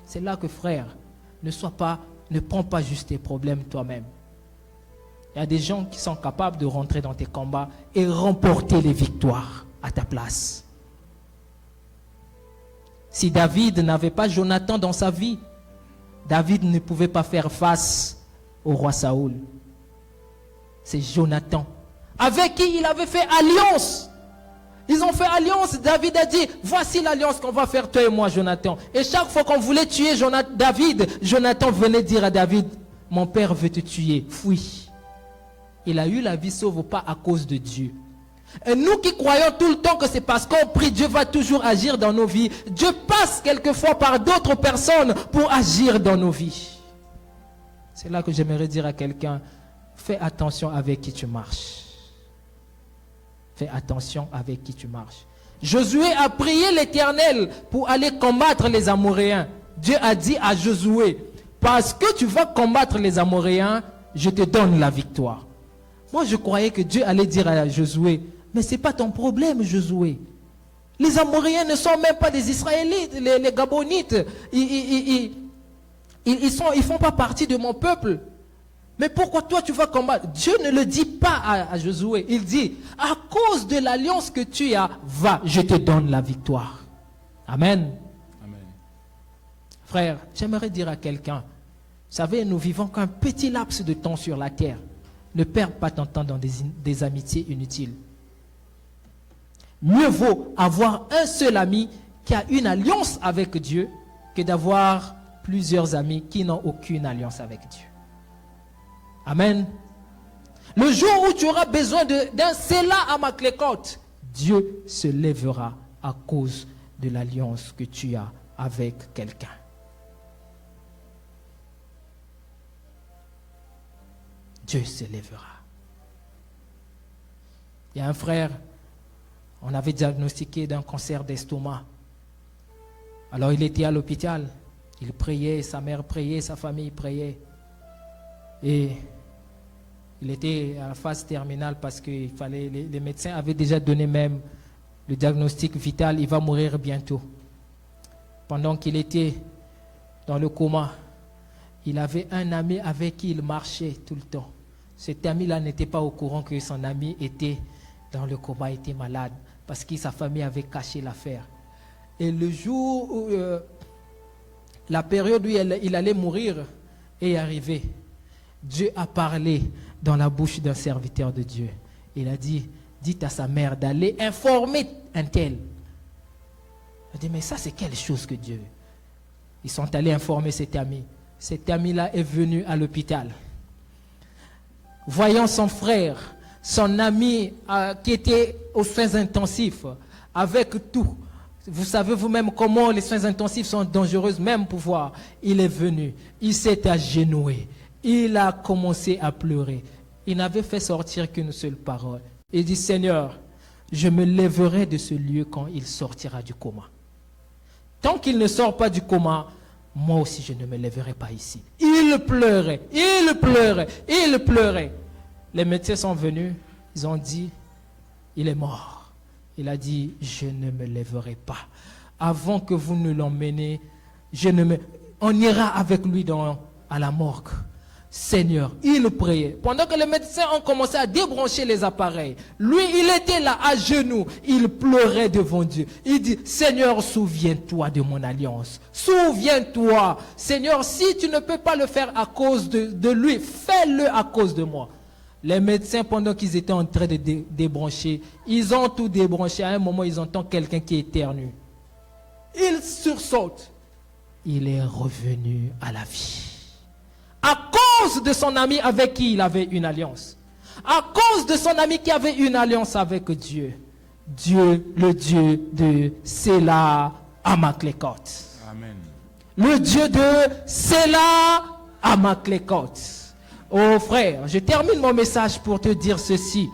C'est là que, frère, ne prends pas juste tes problèmes toi-même. Il y a des gens qui sont capables de rentrer dans tes combats et remporter les victoires à ta place. Si David n'avait pas Jonathan dans sa vie, David ne pouvait pas faire face au roi Saoul. C'est Jonathan, avec qui il avait fait alliance. Ils ont fait alliance. David a dit, voici l'alliance qu'on va faire toi et moi, Jonathan. Et chaque fois qu'on voulait tuer David, Jonathan venait dire à David, mon père veut te tuer, fuis. Il a eu la vie sauve pas à cause de Dieu. Et nous qui croyons tout le temps que c'est parce qu'on prie, Dieu va toujours agir dans nos vies. Dieu passe quelquefois par d'autres personnes pour agir dans nos vies. C'est là que j'aimerais dire à quelqu'un, fais attention avec qui tu marches. Fais attention avec qui tu marches. Josué a prié l'Éternel pour aller combattre les Amoréens. Dieu a dit à Josué, parce que tu vas combattre les Amoréens, je te donne la victoire. Moi, je croyais que Dieu allait dire à Josué, mais ce n'est pas ton problème, Josué. Les Amoréens ne sont même pas des Israélites, les Gabonites. Ils font pas partie de mon peuple. Mais pourquoi toi tu vas combattre? Dieu ne le dit pas à Josué. Il dit, à cause de l'alliance que tu as, va, je te donne la victoire. Amen. Amen. Frère, j'aimerais dire à quelqu'un, vous savez, nous vivons qu'un petit laps de temps sur la terre. Ne perds pas ton temps dans des amitiés inutiles. Mieux vaut avoir un seul ami qui a une alliance avec Dieu que d'avoir plusieurs amis qui n'ont aucune alliance avec Dieu. Amen. Le jour où tu auras besoin d'un Sélah à ma clécote, Dieu se lèvera à cause de l'alliance que tu as avec quelqu'un. Dieu se lèvera. Il y a un frère, on avait diagnostiqué d'un cancer d'estomac. Alors il était à l'hôpital, il priait, sa mère priait, sa famille priait. Et il était à la phase terminale parce que les médecins avaient déjà donné même le diagnostic vital, il va mourir bientôt. Pendant qu'il était dans le coma, il avait un ami avec qui il marchait tout le temps. Cet ami-là n'était pas au courant que son ami était dans le coma, était malade, parce que sa famille avait caché l'affaire. Et le jour où, la période où il allait mourir est arrivée, Dieu a parlé dans la bouche d'un serviteur de Dieu. Il a dit, dites à sa mère d'aller informer un tel. Il a dit, mais ça c'est quelle chose que Dieu veut. Ils sont allés informer cet ami. Cet ami-là est venu à l'hôpital. Voyant son frère, son ami qui était aux soins intensifs, avec tout. Vous savez vous-même comment les soins intensifs sont dangereux, même pour voir. Il est venu, il s'est agenouillé, il a commencé à pleurer. Il n'avait fait sortir qu'une seule parole. Il dit, Seigneur, je me lèverai de ce lieu quand il sortira du coma. Tant qu'il ne sort pas du coma, moi aussi je ne me lèverai pas ici. Il pleurait, il pleurait, il pleurait. Les médecins sont venus, ils ont dit, il est mort. Il a dit, je ne me lèverai pas. Avant que vous ne l'emmeniez, on ira avec lui à la morgue. Seigneur, il priait. Pendant que les médecins ont commencé à débrancher les appareils, lui, il était là à genoux. Il pleurait devant Dieu. Il dit, Seigneur, souviens-toi de mon alliance. Souviens-toi. Seigneur, si tu ne peux pas le faire à cause de lui, fais-le à cause de moi. Les médecins, pendant qu'ils étaient en train de débrancher, ils ont tout débranché. À un moment, ils entendent quelqu'un qui éternue. Il sursaute. Il est revenu à la vie. À cause de son ami avec qui il avait une alliance. À cause de son ami qui avait une alliance avec Dieu. Dieu, le Dieu de Séla Amaklekot. Amen. Le Dieu de Séla Amaklekot. Oh frère, je termine mon message pour te dire ceci.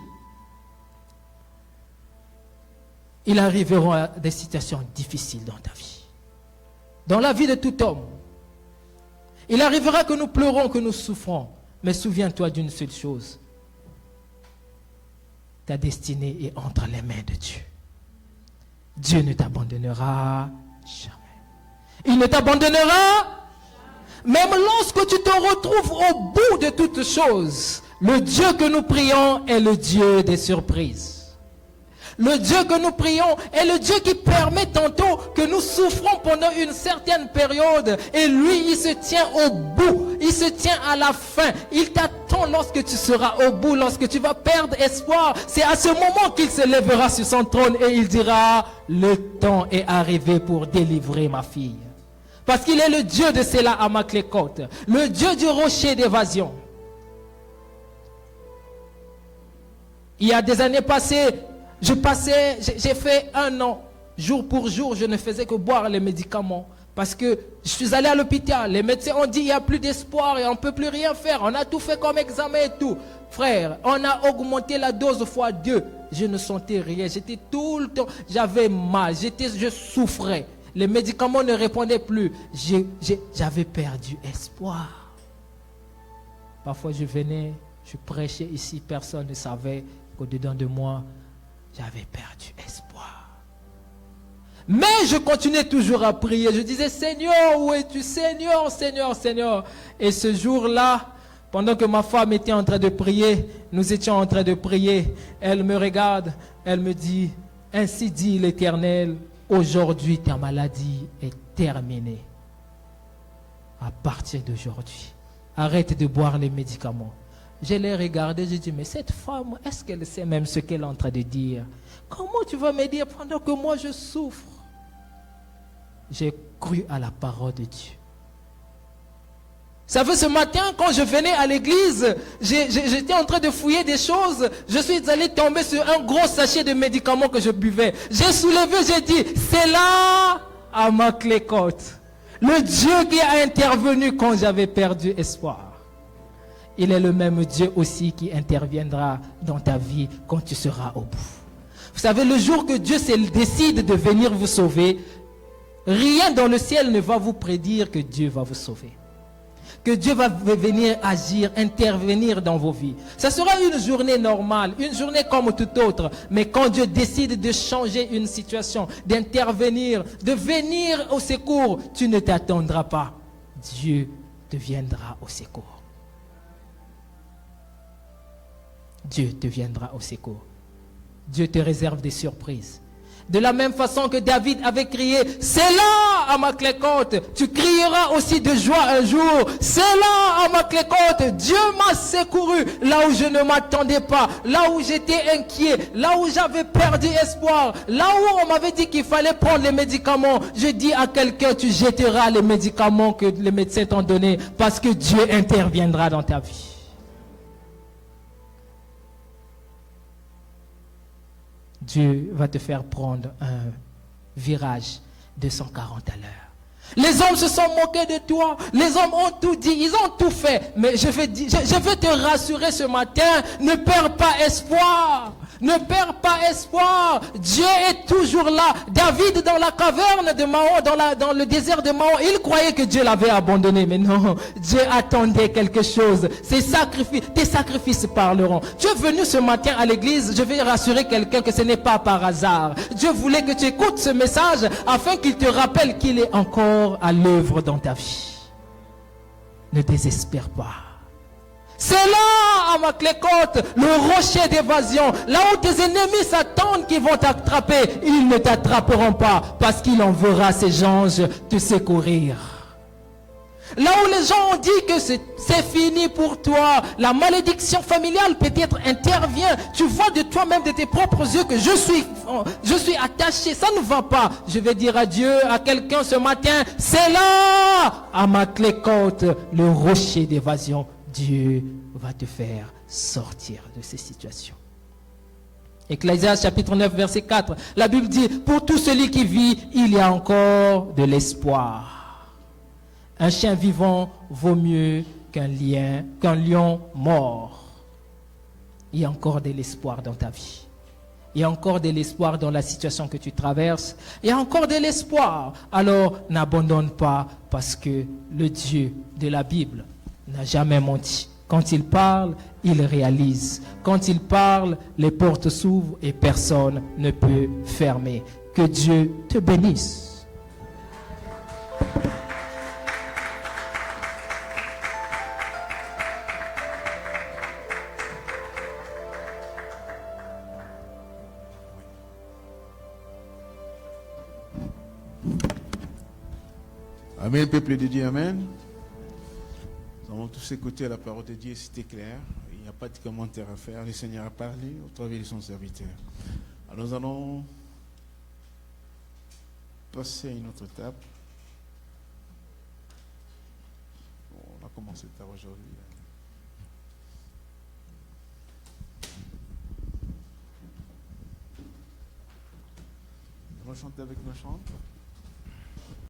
Il arrivera des situations difficiles dans ta vie. Dans la vie de tout homme. Il arrivera que nous pleurons, que nous souffrons. Mais souviens-toi d'une seule chose. Ta destinée est entre les mains de Dieu. Dieu ne t'abandonnera jamais. Il ne t'abandonnera même lorsque tu te retrouves au bout de toutes choses. Le Dieu que nous prions est le Dieu des surprises. Le Dieu que nous prions est le Dieu qui permet tantôt que nous souffrons pendant une certaine période. Et lui, il se tient au bout. Il se tient à la fin. Il t'attend lorsque tu seras au bout, lorsque tu vas perdre espoir. C'est à ce moment qu'il se lèvera sur son trône et il dira, le temps est arrivé pour délivrer ma fille. Parce qu'il est le Dieu de Séla Amaklekot, le Dieu du rocher d'évasion. Il y a des années passées, j'ai fait 1 an, jour pour jour, je ne faisais que boire les médicaments. Parce que je suis allé à l'hôpital, les médecins ont dit il n'y a plus d'espoir et on ne peut plus rien faire. On a tout fait comme examen et tout. Frère, on a augmenté la dose fois 2. Je ne sentais rien, j'étais tout le temps, j'avais mal, je souffrais. Les médicaments ne répondaient plus. J'avais perdu espoir. Parfois je venais, je prêchais ici, personne ne savait qu'au-dedans de moi, j'avais perdu espoir. Mais je continuais toujours à prier. Je disais, Seigneur, où es-tu? Seigneur, Seigneur, Seigneur. Et ce jour-là, pendant que ma femme était en train de prier, nous étions en train de prier, elle me regarde, elle me dit, ainsi dit l'Éternel, aujourd'hui ta maladie est terminée. À partir d'aujourd'hui, arrête de boire les médicaments. Je l'ai regardée, j'ai dit, mais cette femme, est-ce qu'elle sait même ce qu'elle est en train de dire? Comment tu vas me dire pendant que moi je souffre? J'ai cru à la parole de Dieu. Ça fait ce matin, quand je venais à l'église, j'étais en train de fouiller des choses. Je suis allé tomber sur un gros sachet de médicaments que je buvais. J'ai soulevé, j'ai dit, c'est là Amaklekot, le Dieu qui a intervenu quand j'avais perdu espoir. il est le même Dieu aussi qui interviendra dans ta vie quand tu seras au bout. Vous savez, le jour que Dieu décide de venir vous sauver, rien dans le ciel ne va vous prédire que Dieu va vous sauver. Que Dieu va venir agir, intervenir dans vos vies. Ça sera une journée normale, une journée comme toute autre. Mais quand Dieu décide de changer une situation, d'intervenir, de venir au secours, tu ne t'attendras pas. Dieu te viendra au secours. Dieu te viendra au secours. Dieu te réserve des surprises. De la même façon que David avait crié, c'est là à ma clécote, tu crieras aussi de joie un jour, c'est là à ma clécote, Dieu m'a secouru, là où je ne m'attendais pas, là où j'étais inquiet, là où j'avais perdu espoir, là où on m'avait dit qu'il fallait prendre les médicaments. Je dis à quelqu'un, tu jetteras les médicaments que les médecins t'ont donnés, parce que Dieu interviendra dans ta vie. Dieu va te faire prendre un virage de 140 à l'heure. Les hommes se sont moqués de toi. Les hommes ont tout dit. Ils ont tout fait. Mais je veux te rassurer ce matin. Ne perds pas espoir. Ne perds pas espoir. Dieu est toujours là. David dans la caverne de Mahon, dans le désert de Mahon, il croyait que Dieu l'avait abandonné. Mais non, Dieu attendait quelque chose. Tes sacrifices parleront. Tu es venu ce matin à l'église. Je vais rassurer quelqu'un que ce n'est pas par hasard. Dieu voulait que tu écoutes ce message afin qu'il te rappelle qu'il est encore à l'œuvre dans ta vie. Ne désespère pas. C'est là à ma clécote, le rocher d'évasion, là où tes ennemis s'attendent qu'ils vont t'attraper. Ils ne t'attraperont pas parce qu'il enverra ses anges te secourir. Là où les gens ont dit que c'est fini pour toi, la malédiction familiale peut-être intervient. Tu vois de toi-même, de tes propres yeux que je suis attaché, ça ne va pas. Je vais dire adieu à quelqu'un ce matin, c'est là à ma clécote, le rocher d'évasion. Dieu va te faire sortir de ces situations. Ecclésiaste chapitre 9 verset 4, la Bible dit, pour tout celui qui vit, il y a encore de l'espoir. Un chien vivant vaut mieux qu'un lion mort. Il y a encore de l'espoir dans ta vie. Il y a encore de l'espoir dans la situation que tu traverses. Il y a encore de l'espoir. Alors n'abandonne pas parce que le Dieu de la Bible n'a jamais menti. Quand il parle, il réalise. Quand il parle, les portes s'ouvrent et personne ne peut fermer. Que Dieu te bénisse. Amen, peuple de Dieu, amen. Nous avons tous écouté la parole de Dieu, c'était clair. Il n'y a pas de commentaire à faire. Le Seigneur a parlé au travers de son serviteur. Alors nous allons passer à une autre étape. On a commencé tard aujourd'hui. On va chanter avec nos chants.